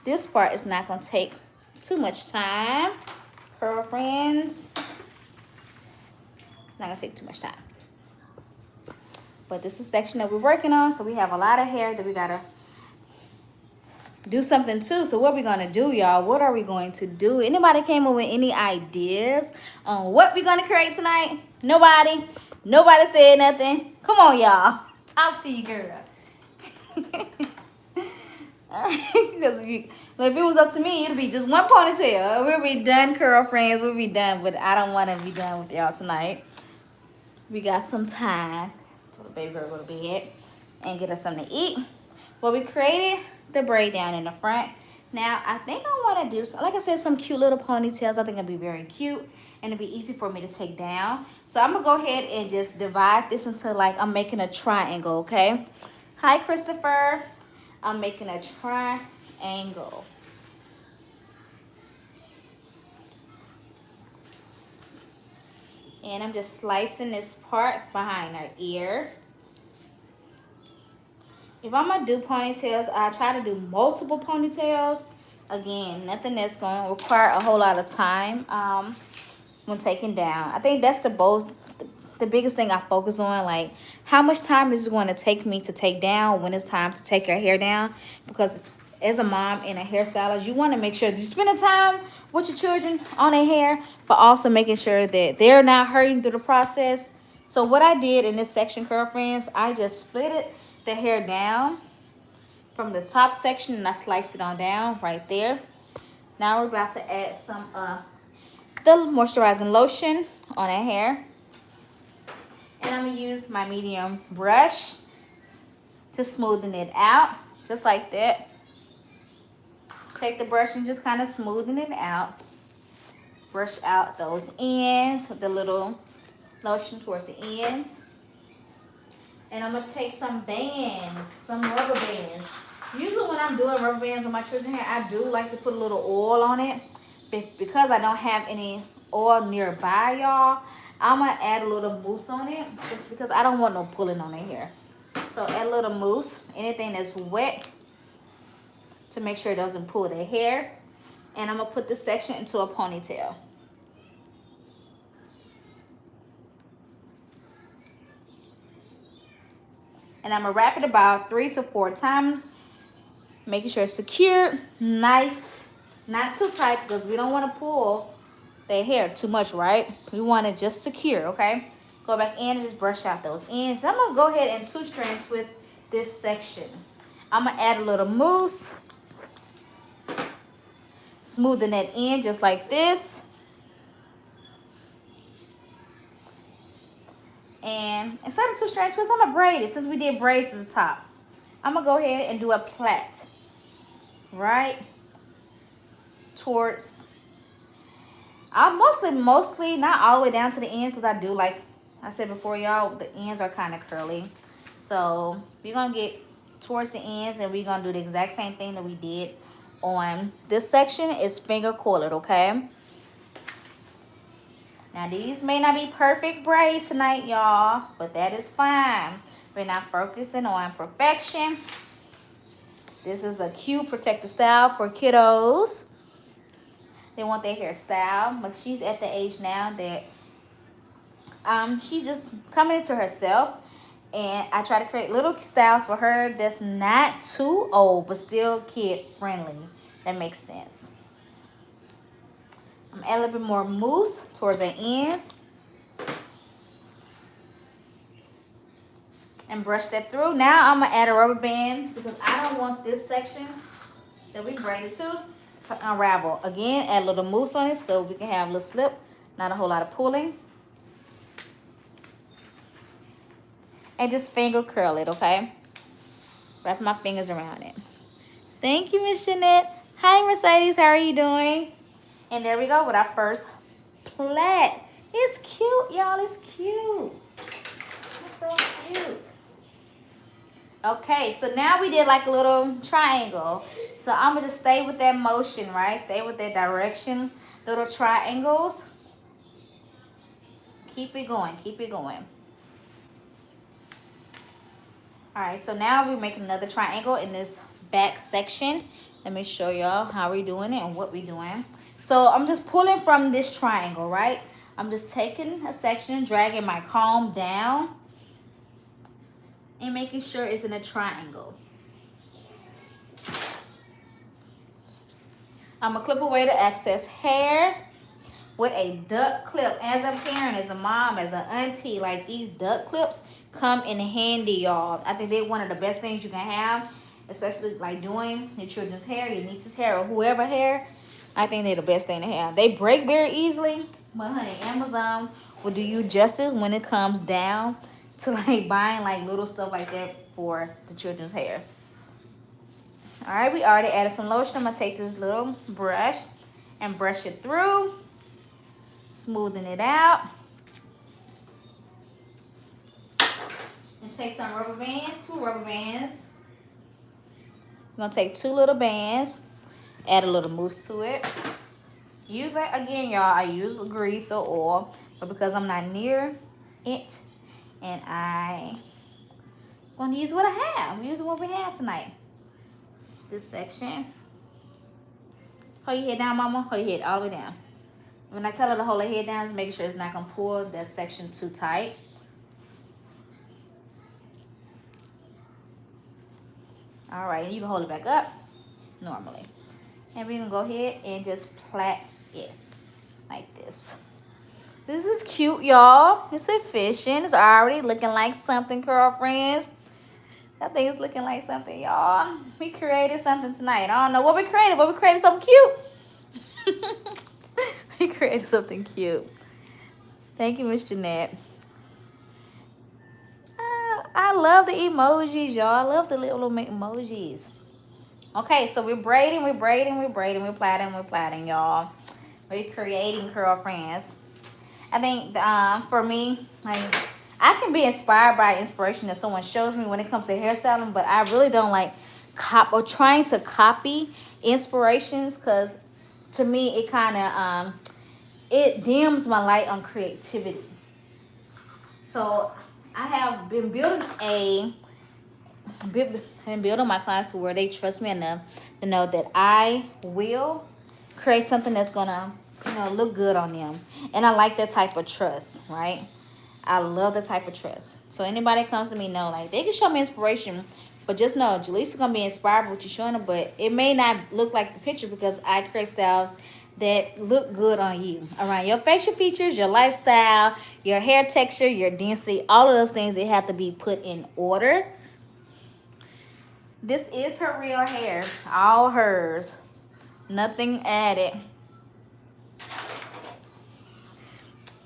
This part is not going to take too much time, Curlfriendz. Not going to take too much time. But this is a section that we're working on, so we have a lot of hair that we got to do something to. So what are we going to do, y'all? What are we going to do? Anybody came up with any ideas on what we're going to create tonight? Nobody? Nobody said nothing? Come on, y'all. Talk to you, girl. All right. Because if it was up to me, it'd be just one ponytail. We'll be done, Curlfriendz. We'll be done. But I don't want to be done with y'all tonight. We got some time for the baby girl to go to bed and get her something to eat. Well, we created the braid down in the front. Now, I think I want to do, like I said, some cute little ponytails. I think it'd be very cute and it'd be easy for me to take down. So I'm going to go ahead and just divide this into like I'm making a triangle, okay? Hi, Christopher. I'm making a triangle. And I'm just slicing this part behind our ear. If I'm going to do ponytails, I try to do multiple ponytails. Again, nothing that's going to require a whole lot of time when taking down. I think that's the biggest thing I focus on. Like, how much time is it going to take me to take down when it's time to take your hair down? Because as a mom and a hairstylist, you want to make sure that you're spending time with your children on their hair, but also making sure that they're not hurting through the process. So what I did in this section, Curlfriendz, I just split it. The hair down from the top section and I sliced it on down right there. Now we're about to add some the moisturizing lotion on our hair. And I'm going to use my medium brush to smoothen it out, just like that. Take the brush and just kind of smoothen it out. Brush out those ends with the little lotion towards the ends. And I'm going to take some bands, some rubber bands. Usually when I'm doing rubber bands on my children's hair, I do like to put a little oil on it. Because I don't have any oil nearby, y'all, I'm going to add a little mousse on it. Just because I don't want no pulling on their hair. So add a little mousse, anything that's wet, to make sure it doesn't pull their hair. And I'm going to put this section into a ponytail. And I'm going to wrap it about 3 to 4 times. Making sure it's secured, nice, not too tight because we don't want to pull their hair too much, right? We want it just secure, okay? Go back in and just brush out those ends. I'm going to go ahead and 2-strand twist this section. I'm going to add a little mousse. Smoothing that in just like this. And instead of 2-strand twist, I'm going to braid it since we did braids at the top. I'm going to go ahead and do a plait. Right towards, I'll mostly not all the way down to the end because I do, like I said before, y'all, the ends are kind of curly. So we're going to get towards the ends, and we're gonna do the exact same thing that we did on this section. Is finger coil it, okay? Now these may not be perfect braids tonight, y'all, but that is fine. We're not focusing on perfection. This is a cute protective style for kiddos. They want their hairstyle, but she's at the age now that she's just coming into herself. And I try to create little styles for her that's not too old, but still kid friendly. That makes sense. I'm adding a little bit more mousse towards the ends. And brush that through. Now I'm going to add a rubber band because I don't want this section that we braided to unravel. Again, add a little mousse on it so we can have a little slip. Not a whole lot of pulling. And just finger curl it, okay? Wrap my fingers around it. Thank you, Miss Jeanette. Hi, Mercedes. How are you doing? And there we go with our first plait. It's cute, y'all. It's cute. It's so cute. Okay, so now we did like a little triangle. So I'm going to just stay with that motion, right? Stay with that direction. Little triangles. Keep it going. Keep it going. All right, so now we're making another triangle in this back section. Let me show y'all how we're doing it and what we're doing. So I'm just pulling from this triangle, right? I'm just taking a section, dragging my comb down, and making sure it's in a triangle. I'm gonna clip away the excess hair with a duck clip. As a parent, as a mom, as an auntie, like these duck clips come in handy, y'all. I think they're one of the best things you can have, especially like doing your children's hair, your niece's hair, or whoever hair. I think they're the best thing to have. They break very easily, but honey, Amazon will do you justice when it comes down to like buying like little stuff like that for the children's hair. All right, we already added some lotion. I'm gonna take this little brush and brush it through, smoothing it out. And take some rubber bands, 2 rubber bands. I'm gonna take 2 little bands, add a little mousse to it. Usually, again, y'all, I use grease or oil, but because I'm not near it, and I'm gonna use what I have. I'm using what we have tonight. This section. Hold your head down, mama. Hold your head all the way down. When I tell her to hold her head down, just make sure it's not gonna pull that section too tight. All right, and you can hold it back up normally. And we're gonna go ahead and just plait it like this. So this is cute, y'all. It's efficient. It's already looking like something, Curlfriendz. I think it's looking like something, y'all. We created something tonight. I don't know what we created, but we created something cute. We created something cute. Thank you, Miss Jeanette. I love the emojis, y'all. I love the little emojis. Okay, so we're braiding, we're plaiting, we're plaiting, y'all. We're creating Curlfriendz. I think for me, like, I can be inspired by inspiration that someone shows me when it comes to hairstyling, but I really don't like trying to copy inspirations, because to me it kind of it dims my light on creativity. So I have been building my clients to where they trust me enough to know that I will create something that's gonna, you know, look good on them. And I like that type of trust, right? I love the type of trust. So anybody that comes to me know, like, they can show me inspiration, but just know Jaleesa's gonna be inspired by what you're showing them, but it may not look like the picture because I create styles that look good on you, around your facial features, your lifestyle, your hair texture, your density, all of those things, they have to be put in order. This is her real hair, all hers, nothing added.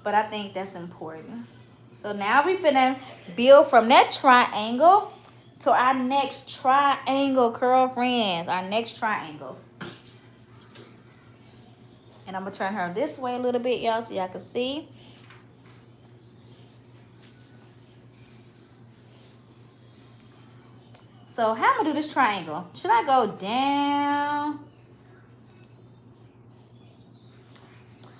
But I think that's important. So now we finna build from that triangle to our next triangle, Curlfriendz, our next triangle. And I'm gonna turn her this way a little bit, y'all, so y'all can see. So So how I'm gonna do this triangle? Should I go down?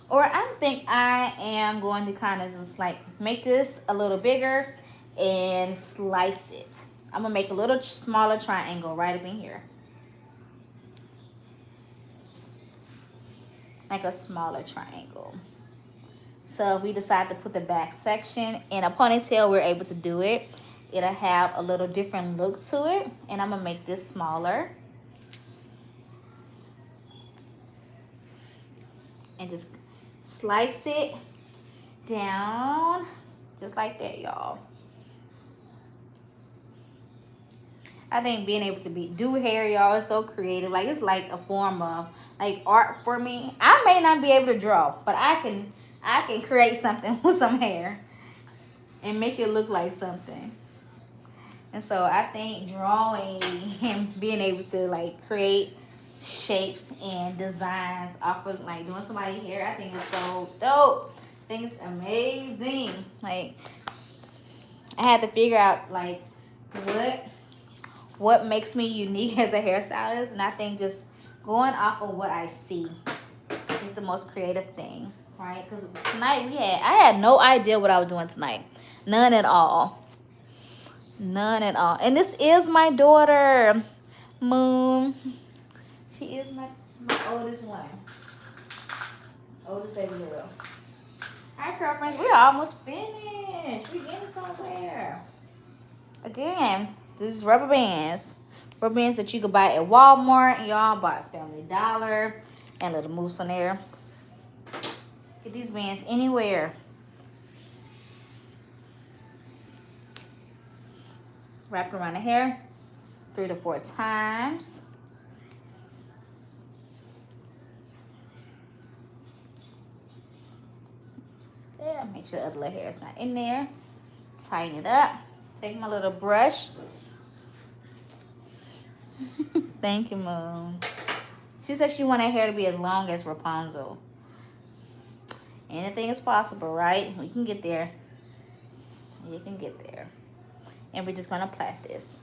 Or I think I am going to kind of just like make this a little bigger and slice it. I'm gonna make a little smaller triangle right up in here. Like a smaller triangle. So if we decide to put the back section in a ponytail, we're able to do it. It'll have a little different look to it. And I'm gonna make this smaller. And just slice it down just like that, y'all. I think being able to do hair, y'all, is so creative. Like, it's like a form of like art for me. I may not be able to draw, but I can create something with some hair and make it look like something. And so I think drawing and being able to like create shapes and designs off of like doing somebody's hair, I think it's so dope. I think it's amazing. Like, I had to figure out like what makes me unique as a hairstylist, and I think just going off of what I see is the most creative thing, right? Because tonight I had no idea what I was doing tonight. None at all. None at all. And this is my daughter, Moon. She is my oldest one. Oldest baby girl. All right, girlfriends, we're almost finished. We're getting somewhere. Again, these rubber bands. Rubber bands that you could buy at Walmart. Y'all bought Family Dollar. And little mousse on there. Get these bands anywhere. Wrap it around the hair 3 to 4 times. There, make sure the other little hair is not in there. Tighten it up. Take my little brush. Thank you, Moon. She said she wanted her hair to be as long as Rapunzel. Anything is possible, right? We can get there. You can get there. And we're just going to plait this.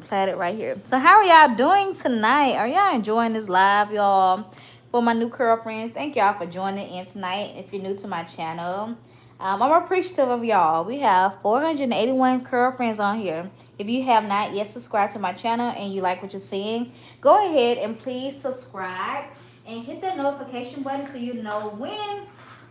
Plait it right here. So how are y'all doing tonight? Are y'all enjoying this live, y'all? For my new Curlfriendz, thank y'all for joining in tonight. If you're new to my channel, I'm appreciative of y'all. We have 481 Curlfriendz on here. If you have not yet subscribed to my channel and you like what you're seeing, go ahead and please subscribe and hit that notification button so you know when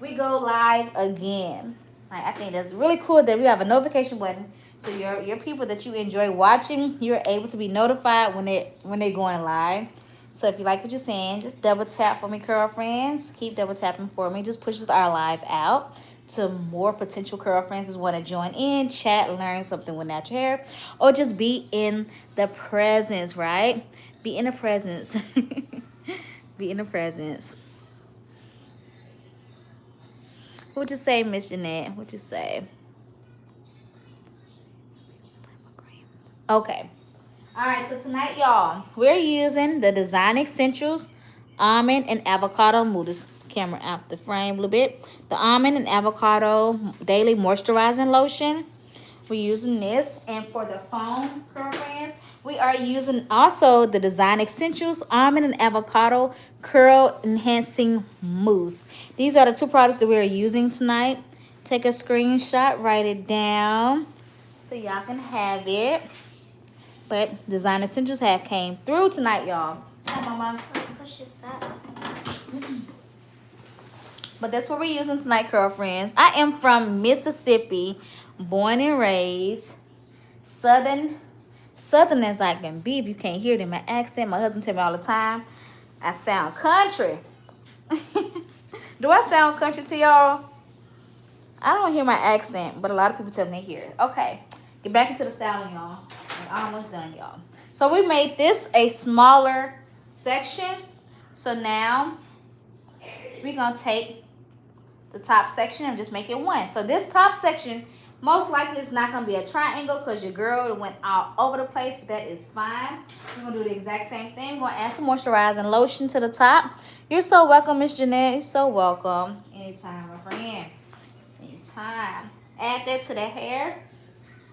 we go live again. I think that's really cool that we have a notification button, so your people that you enjoy watching, you're able to be notified when they're going live. So if you like what you're seeing, just double tap for me, Curlfriendz. Keep double tapping for me. Just pushes our live out to more potential Curlfriendz who want to join in, chat, learn something with natural hair, or just be in the presence, right? Be in the presence. Be in the presence. What you say, Miss Jeanette? What you say? Okay. All right, so tonight, y'all, we're using the Design Essentials Almond and Avocado. Move this camera out the frame a little bit. The Almond and Avocado Daily Moisturizing Lotion. We're using this. And for the foam, Curlfriendz, we are using also the Design Essentials Almond and Avocado Curl Enhancing Mousse. These are the 2 products that we're using tonight. Take a screenshot, write it down so y'all can have it. But Design Essentials have came through tonight, y'all. Come on, Mama. Push this back. But that's what we're using tonight, Curlfriendz. I am from Mississippi, born and raised. Southern as I can be. If you can't hear it in my accent, my husband tell me all the time, I sound country. Do I sound country to y'all? I don't hear my accent, but a lot of people tell me to hear it. Okay, get back into the styling, y'all. We're almost done, y'all. So we made this a smaller section. So now we're going to take the top section and just make it 1. So this top section, most likely it's not going to be a triangle because your girl went all over the place, but that is fine. We're going to do the exact same thing. We're going to add some moisturizing lotion to the top. You're so welcome, Miss Jeanette. You're so welcome. Anytime, my friend. Anytime. Add that to the hair.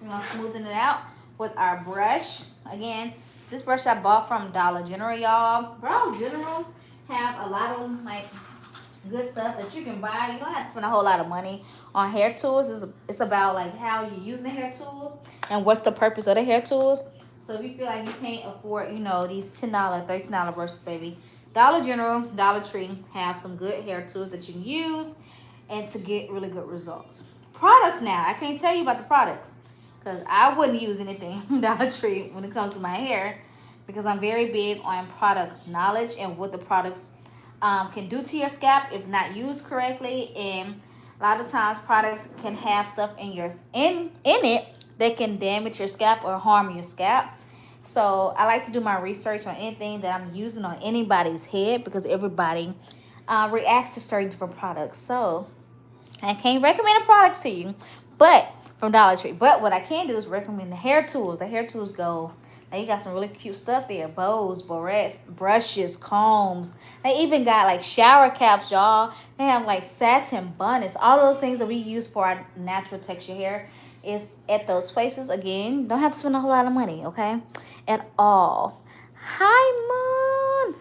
We're going to smoothen it out. with our brush. Again, this brush I bought from Dollar General, y'all. Dollar General have a lot of like good stuff that you can buy. You don't have to spend a whole lot of money on hair tools. It's about like how you're using the hair tools and what's the purpose of the hair tools. So if you feel like you can't afford, you know, these $10, $13 brushes, baby, Dollar General, Dollar Tree have some good hair tools that you can use and to get really good results. Products now, I can't tell you about the products because I wouldn't use anything from Dollar Tree when it comes to my hair because I'm very big on product knowledge and what the products can do to your scalp if not used correctly. And a lot of times products can have stuff in it that can damage your scalp or harm your scalp. So I like to do my research on anything that I'm using on anybody's head because everybody reacts to certain different products. So I can't recommend the products to you, but from Dollar Tree. But what I can do is recommend the hair tools. The hair tools go. Now you got some really cute stuff there. Bows, barrettes, brushes, combs. They even got like shower caps, y'all. They have like satin bonnets. All those things that we use for our natural texture hair is at those places. Again, don't have to spend a whole lot of money, okay? At all. Hi, Moon.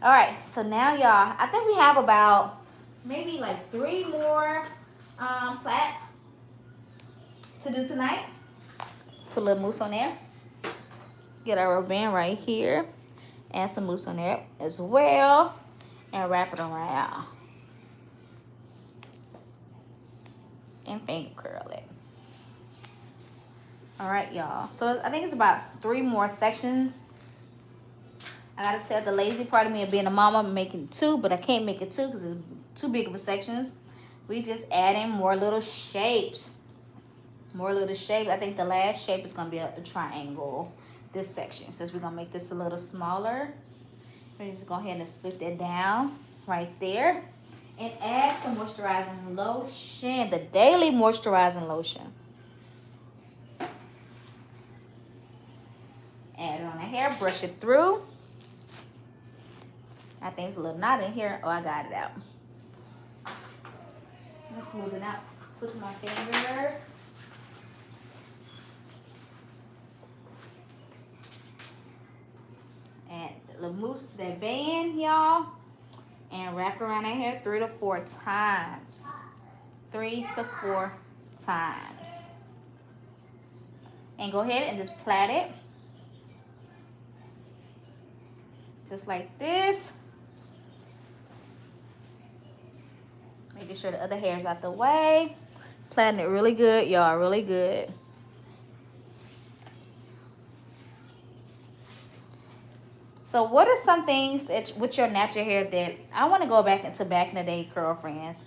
All right, so now, y'all, I think we have about maybe like 3 more plaits to do tonight. Put a little mousse on there. Get our rubber band right here. Add some mousse on there as well. And wrap it around. And finger curl it. Alright, y'all. So I think it's about 3 more sections. I gotta tell the lazy part of me of being a mama, I'm making 2, but I can't make it 2 because it's too big of a sections. We just adding more little shapes. More little shapes. I think the last shape is gonna be a triangle. This section, since we're gonna make this a little smaller, we're just go ahead and split that down right there and add some moisturizing lotion, the Daily Moisturizing Lotion. Add it on the hair, brush it through. I think it's a little knot in here. Oh, I got it out. Let's smooth it out. Put my fingers. Add the mousse, that band, y'all, and wrap around that hair 3 to 4 times. 3 to 4 times. And go ahead and just plait it. Just like this. Making sure the other hair is out the way. Plaiting it really good, y'all, really good. So what are some things that with your natural hair that I want to go back into back in the day, Curlfriendz?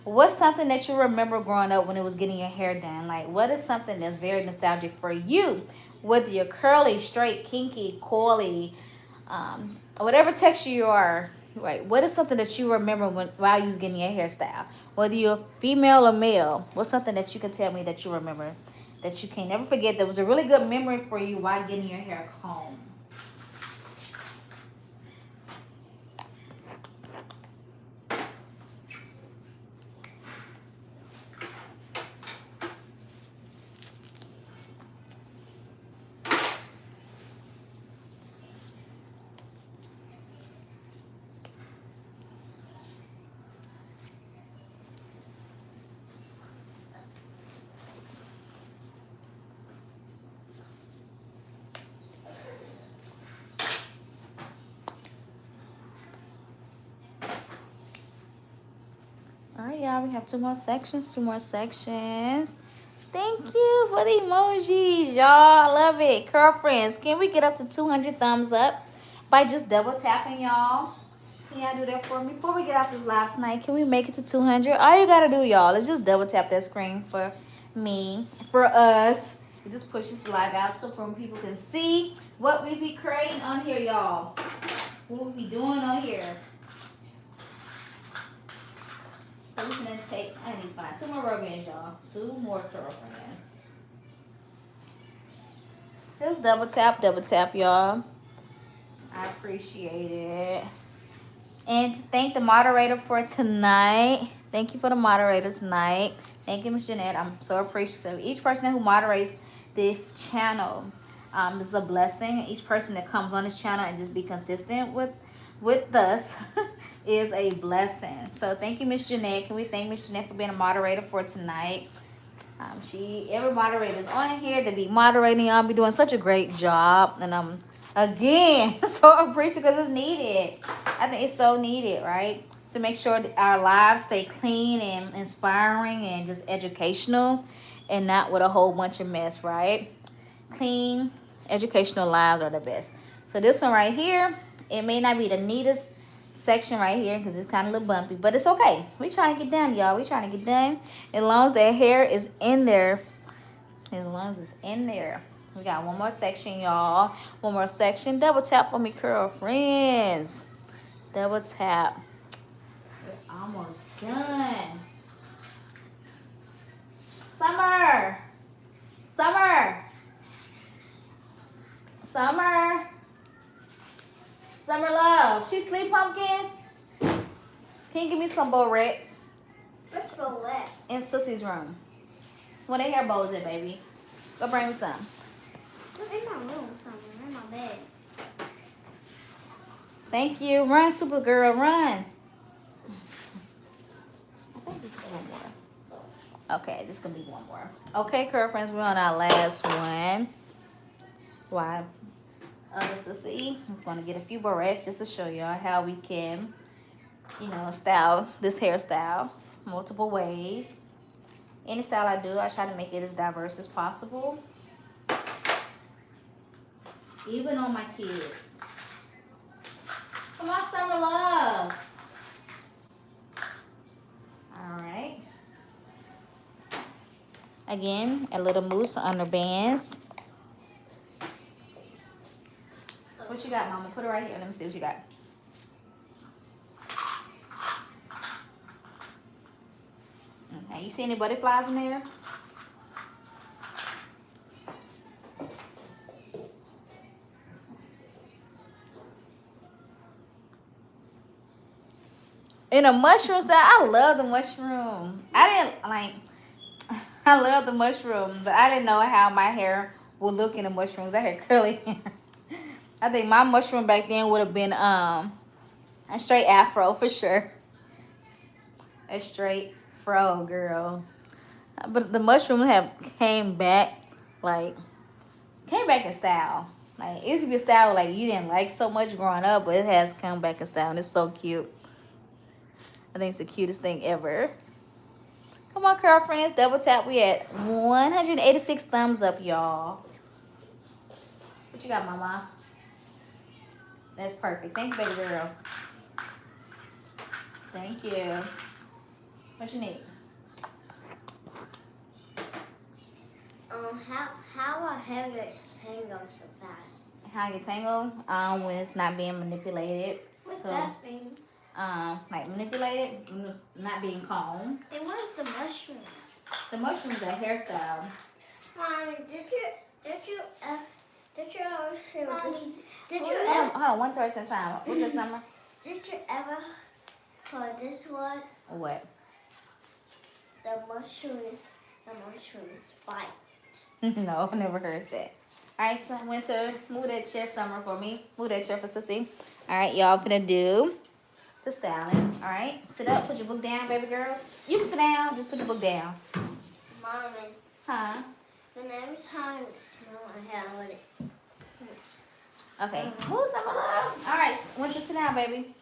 What's something that you remember growing up when it was getting your hair done? Like, what is something that's very nostalgic for you? Whether you're curly, straight, kinky, coily, whatever texture you are, right? What is something that you remember while you was getting your hairstyle? Whether you're female or male, what's something that you can tell me that you remember that you can never forget that was a really good memory for you while getting your hair combed? All right, y'all, we have 2 more sections, 2 more sections. Thank you for the emojis, y'all. I love it. Curlfriendz, can we get up to 200 thumbs up by just double tapping, y'all? Can y'all do that for me? Before we get off this live tonight, can we make it to 200? All you got to do, y'all, is just double tap that screen for me, for us. It just pushes the live out so people can see what we be creating on here, y'all. What we be doing on here. So we can then take, I need to find 2 more rubber bands, y'all. 2 more Curlfriendz. Just double tap, y'all. I appreciate it. And to thank the moderator for tonight. Thank you for the moderator tonight. Thank you, Ms. Jeanette. I'm so appreciative. Each person who moderates this channel. This is a blessing. Each person that comes on this channel and just be consistent with us is a blessing. So thank you, Miss Jeanette. Can we thank Miss Jeanette for being a moderator for tonight? Every moderator is on here to be moderating. Y'all be doing such a great job, and I'm again so appreciative because it's needed. I think it's so needed, right? To make sure that our lives stay clean and inspiring and just educational, and not with a whole bunch of mess, right? Clean, educational lives are the best. So this one right here, it may not be the neatest section right here because it's kind of a little bumpy, but it's okay. We trying to get done, y'all. We trying to get done. As long as that hair is in there, as long as it's in there. We got one more section, y'all. One more section. Double tap on me, Curlfriendz. Double tap. We're almost done. Summer. Summer. Summer. Summer love. She sleep, pumpkin? Can you give me some barrettes? Where's barrettes? In Sissy's room. Where the hair bows at, baby? Go bring me some. In my room somewhere, in my bed. Thank you. Run, Supergirl, run. I think this is one more. Okay, this is going to be one more. Okay, Curlfriendz, we're on our last one. Why? Sissy is going to get a few barrettes just to show y'all how we can, style this hairstyle multiple ways. Any style I do, I try to make it as diverse as possible. Even on my kids. Come on, Summer Love. All right. Again, a little mousse on the bands. What you got, Mama? Put it right here. Let me see what you got. Okay, you see any butterflies in there? In a mushroom style, I love the mushroom. I love the mushroom, but I didn't know how my hair would look in the mushrooms. I had curly hair. I think my mushroom back then would have been a straight afro for sure. A straight fro, girl. But the mushrooms came back in style. Like, it used to be a style like you didn't like so much growing up, but it has come back in style and it's so cute. I think it's the cutest thing ever. Come on, Curlfriendz, double tap. We at 186 thumbs up, y'all. What you got, Mama? That's perfect. Thank you, baby girl. Thank you. What you need? How our hair gets tangled so fast? How I get tangled? When it's not being manipulated. What's that thing? Like manipulated, when it's not being combed. And what is the mushroom? The mushroom is a hairstyle. Mommy, did you Hold on, one person at a time. What's this, Summer? Did you ever for this one? What? The mushrooms fight. No, I've never heard that. All right, so Winter, move that chair, Summer, for me. Move that chair for Sissy. All right, y'all gonna do the styling. All right, sit up, put your book down, baby girls. You can sit down, just put your book down. Mommy. Huh? And every time I smell my hair with it. Okay, move, Summer love. All right, Winter, sit down, baby.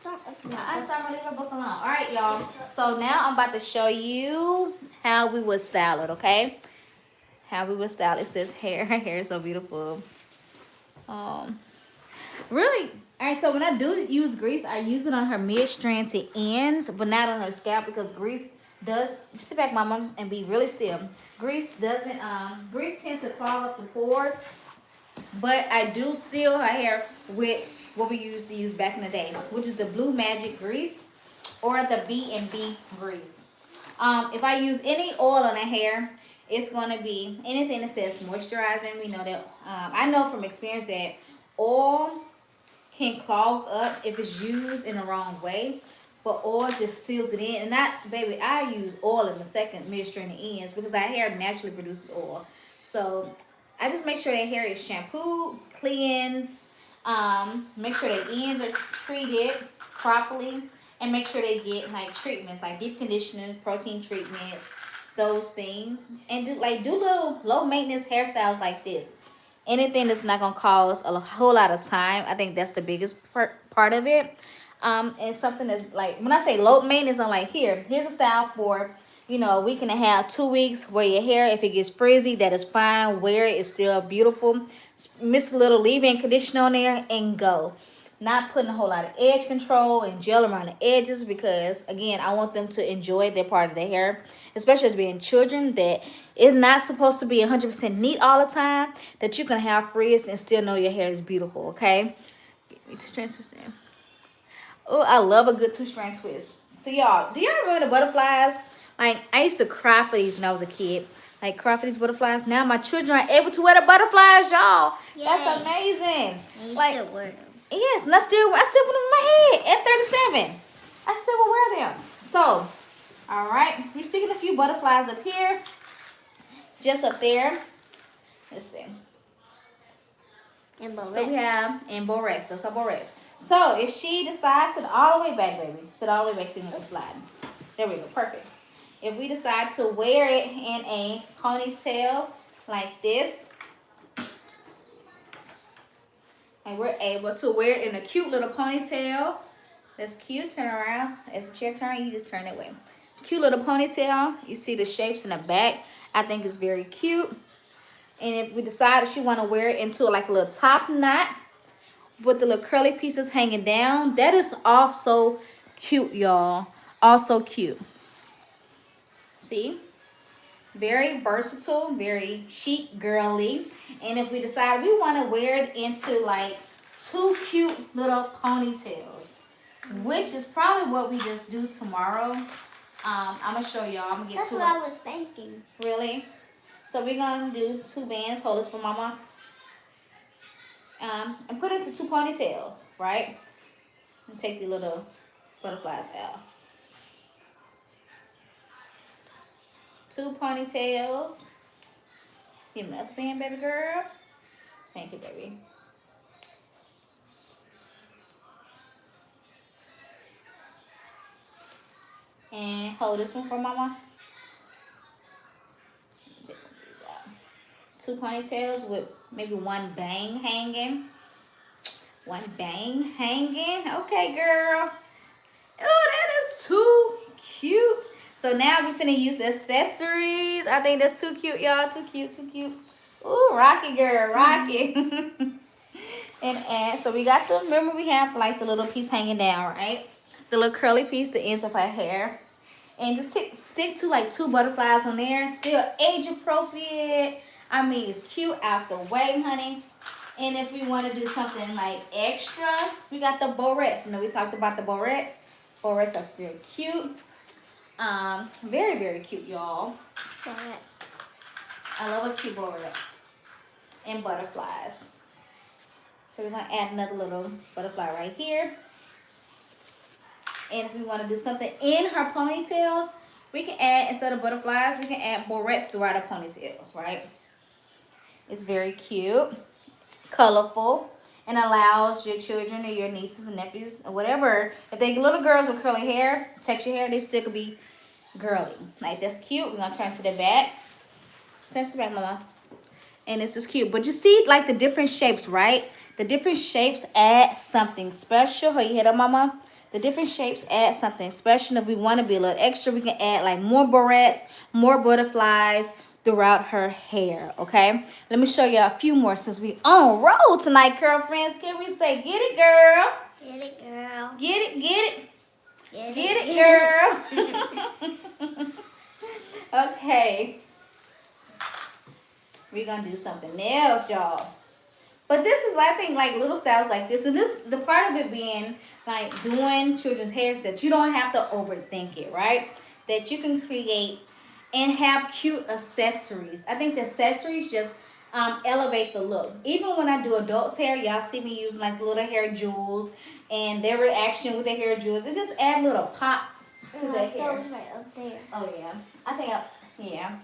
Don't open Summer, leave her book alone. All right, y'all. So now I'm about to show you how we would style it, okay? How we would style it. It says hair. Her hair is so beautiful. Really, all right, so when I do use grease, I use it on her mid-strand to ends, but not on her scalp because grease does, sit back, Mama, and be really still. Grease tends to clog up the pores, but I do seal her hair with what we used to use back in the day, which is the Blue Magic grease or the B&B grease. If I use any oil on the hair, it's going to be anything that says moisturizing. We know that, I know from experience that oil can clog up if it's used in the wrong way. but oil just seals it in. And baby, I use oil in the second mixture in the ends because our hair naturally produces oil. So I just make sure that hair is shampooed, cleansed, make sure the ends are treated properly, and make sure they get like treatments like deep conditioning, protein treatments, those things, and do little low maintenance hairstyles like this. Anything that's not gonna cause a whole lot of time. I think that's the biggest part of it. And something that's like, when I say low maintenance, I'm like, here's a style for, a week and a half, 2 weeks. Wear your hair. If it gets frizzy, that is fine. Wear it. It's still beautiful. Mix a little leave-in conditioner on there and go. Not putting a whole lot of edge control and gel around the edges, because again, I want them to enjoy their part of the hair, especially as being children, that it's not supposed to be 100% neat all the time, that you can have frizz and still know your hair is beautiful. Okay, give me 2 strands twist in. Oh, I love a good 2-strand twist. So y'all, do y'all remember the butterflies? Like, I used to cry for these when I was a kid. Like, cry for these butterflies. Now my children are able to wear the butterflies, y'all. That's amazing. And you like, still wear them. Yes, and I still put them in my head at 37. I still will wear them. So, all right, we're sticking a few butterflies up here, just up there. Let's see. And barrettes. So we have and barrettes. That's our barrettes. So if she decides to sit all the way back, baby, sit all the way back so you can slide. There we go, perfect. If we decide to wear it in a ponytail like this, and we're able to wear it in a cute little ponytail. That's cute. Turn around. As the chair turns, you just turn that way. Cute little ponytail. You see the shapes in the back. I think it's very cute. And if we decide if she want to wear it into like a little top knot with the little curly pieces hanging down, that is also cute, y'all. Also cute. See? Very versatile, very chic, girly. And if we decide we want to wear it into like 2 cute little ponytails, which is probably what we just do tomorrow. I'm gonna show y'all. I'm gonna get That's what I was thinking. Really? So we're gonna do 2 bands. Hold this for mama. And put it into 2 ponytails, right? And take the little butterflies out. 2 ponytails. Give me another band, baby girl. Thank you, baby. And hold this one for mama. 2 ponytails with maybe 1 bang hanging. 1 bang hanging. Okay, girl. Oh, that is too cute. So now we're finna use the accessories. I think that's too cute, y'all. Too cute, too cute. Ooh, rocky girl, rocky. and so we got remember we have like the little piece hanging down, right? The little curly piece, the ends of her hair. And just stick to like 2 butterflies on there. Still age appropriate. I mean, it's cute out the way, honey. And if we want to do something like extra, we got the barrettes. We talked about the barrettes. Barrettes are still cute. Very, very cute, y'all. I love a cute barrette. And butterflies. So we're going to add another little butterfly right here. And if we want to do something in her ponytails, we can add, instead of butterflies, we can add barrettes throughout her ponytails, right? It's very cute, colorful, and allows your children or your nieces and nephews or whatever. If they little girls with curly hair, texture hair, they still could be girly. Like, that's cute. We're going to turn to the back. Turn to the back, mama. And this is cute. But you see, like, the different shapes, right? The different shapes add something special. Hold your head up, mama. The different shapes add something special. If we want to be a little extra, we can add, like, more barrettes, more butterflies throughout her hair, okay? Let me show you a few more since we on roll tonight, Curlfriendz. Can we say, get it, girl? Get it, girl. Get it, get it. Get it, girl. Okay. We're going to do something else, y'all. But this is, I think, like little styles like this. And this, the part of it being like doing children's hair is that you don't have to overthink it, right? That you can create and have cute accessories. I think the accessories just elevate the look. Even when I do adults hair, y'all see me using like little hair jewels and their reaction with their hair jewels. It just adds a little pop to the hair. That was right up there. Oh yeah, yeah.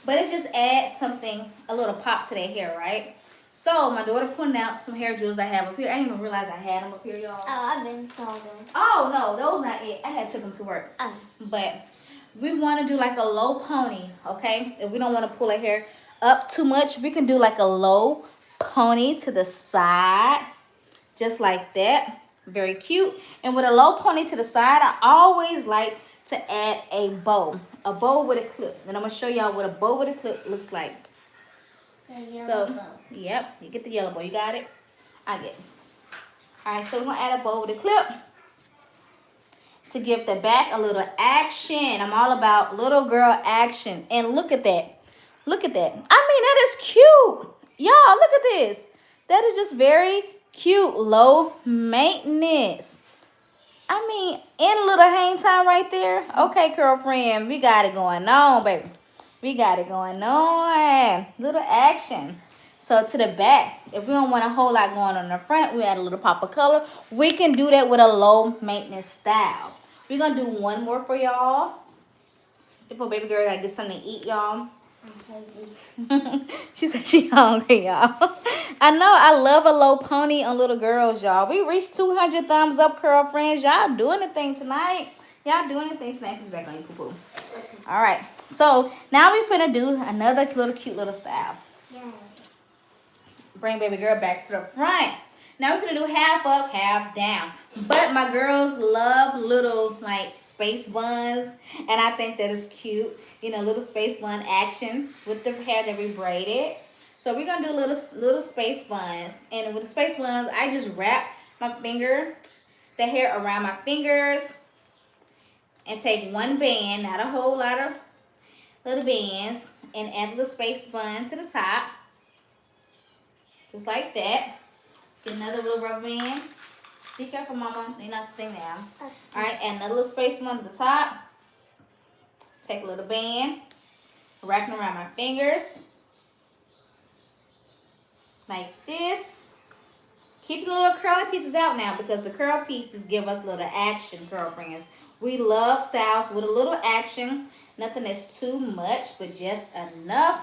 But it just adds something, a little pop to their hair, right? So my daughter pointed out some hair jewels I have up here. I didn't even realize I had them up here, y'all. Oh, I've been saw them. Oh no, those not it. I had took them to work. Oh. But we want to do like a low pony, okay? If we don't want to pull our hair up too much, we can do like a low pony to the side, just like that. Very cute. And with a low pony to the side, I always like to add a bow with a clip. And I'm gonna show y'all what a bow with a clip looks like. So, yep, you get the yellow bow. You got it? I get it. All right, so we're gonna add a bow with a clip to give the back a little action. I'm all about little girl action. And look at that. Look at that. I mean, that is cute. Y'all, look at this. That is just very cute. Low maintenance. I mean, and a little hang time right there. Okay, girlfriend, we got it going on, baby. We got it going on. Little action. So to the back, if we don't want a whole lot going on in the front, we add a little pop of color. We can do that with a low maintenance style. We're going to do one more for y'all. Before baby girl gotta get something to eat, y'all. She said she hungry, y'all. I know I love a low pony on little girls, y'all. We reached 200 thumbs up, Curlfriendz. Y'all doing the thing tonight. Y'all doing the thing tonight. Put back on your poo-poo. All right. So now we're gonna do another little cute little style. Yeah. Bring baby girl back to the front. Now we're gonna do half up, half down. But my girls love little like space buns, and I think that is cute. You know, little space bun action with the hair that we braided. So we're gonna do little space buns, and with the space buns, I just wrap the hair around my fingers, and take one band, not a whole lot of little bands, and add a little space bun to the top, just like that. Get another little rubber band. Be careful, mama. They knock the thing down. Okay. All right, and another little space bun at the top. Take a little band, wrap it around my fingers, like this. Keep the little curly pieces out now, because the curl pieces give us little action, girlfriends. We love styles with a little action. Nothing that's too much, but just enough.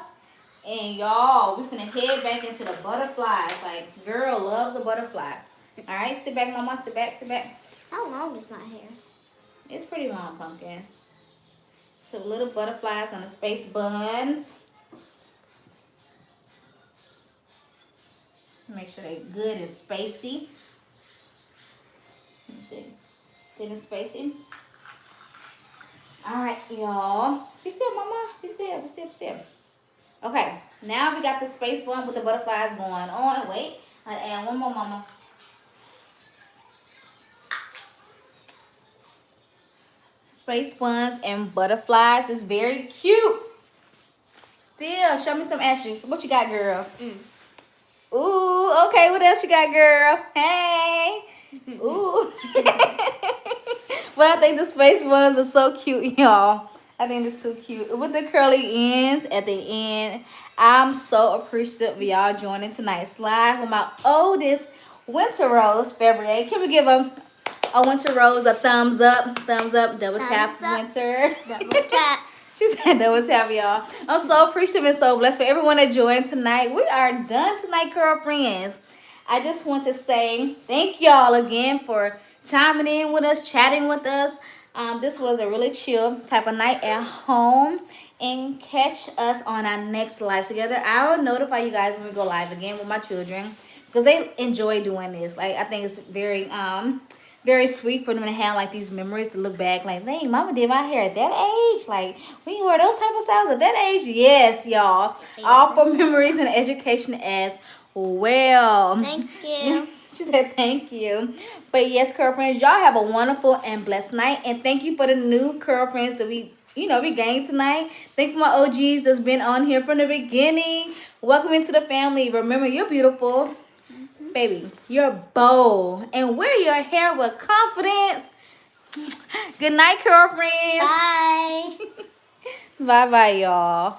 And y'all, we're finna head back into the butterflies. Like, girl loves a butterfly. All right, sit back, mama. Sit back, sit back. How long is my hair? It's pretty long, pumpkin. So little butterflies on the space buns. Make sure they're good and spacey. Let me see. Good and spacey. All right, y'all. Be still, mama. Be still, be still, be still. Okay, now we got the space bun with the butterflies going on. Wait, I'll add one more, mama. Space buns and butterflies is very cute. Still, show me some action. What you got, girl? Ooh, okay. What else you got, girl? Hey. Ooh. Well, I think the space buns are so cute, y'all. I think it's so cute. With the curly ends at the end. I'm so appreciative of y'all joining tonight's live with my oldest winter rose, February. Can we give a winter rose a thumbs up, double tap winter. Double tap. She said double tap, y'all. I'm so appreciative and so blessed for everyone that joined tonight. We are done tonight, Curlfriendz. I just want to say thank y'all again for chiming in with us, chatting with us. This was a really chill type of night at home. And catch us on our next live together. I will notify you guys when we go live again with my children, because they enjoy doing this. Like, I think it's very very sweet for them to have like these memories to look back like, dang, mama did my hair at that age. Like, we wore those type of styles at that age. Yes, y'all. All for memories and education as well. Thank you. She said thank you. But yes, Curlfriendz, y'all have a wonderful and blessed night. And thank you for the new Curlfriendz that we gained tonight. Thank you for my OGs that's been on here from the beginning. Welcome into the family. Remember, you're beautiful. Baby, you're bold. And wear your hair with confidence. Good night, Curlfriendz. Bye. Bye-bye, y'all.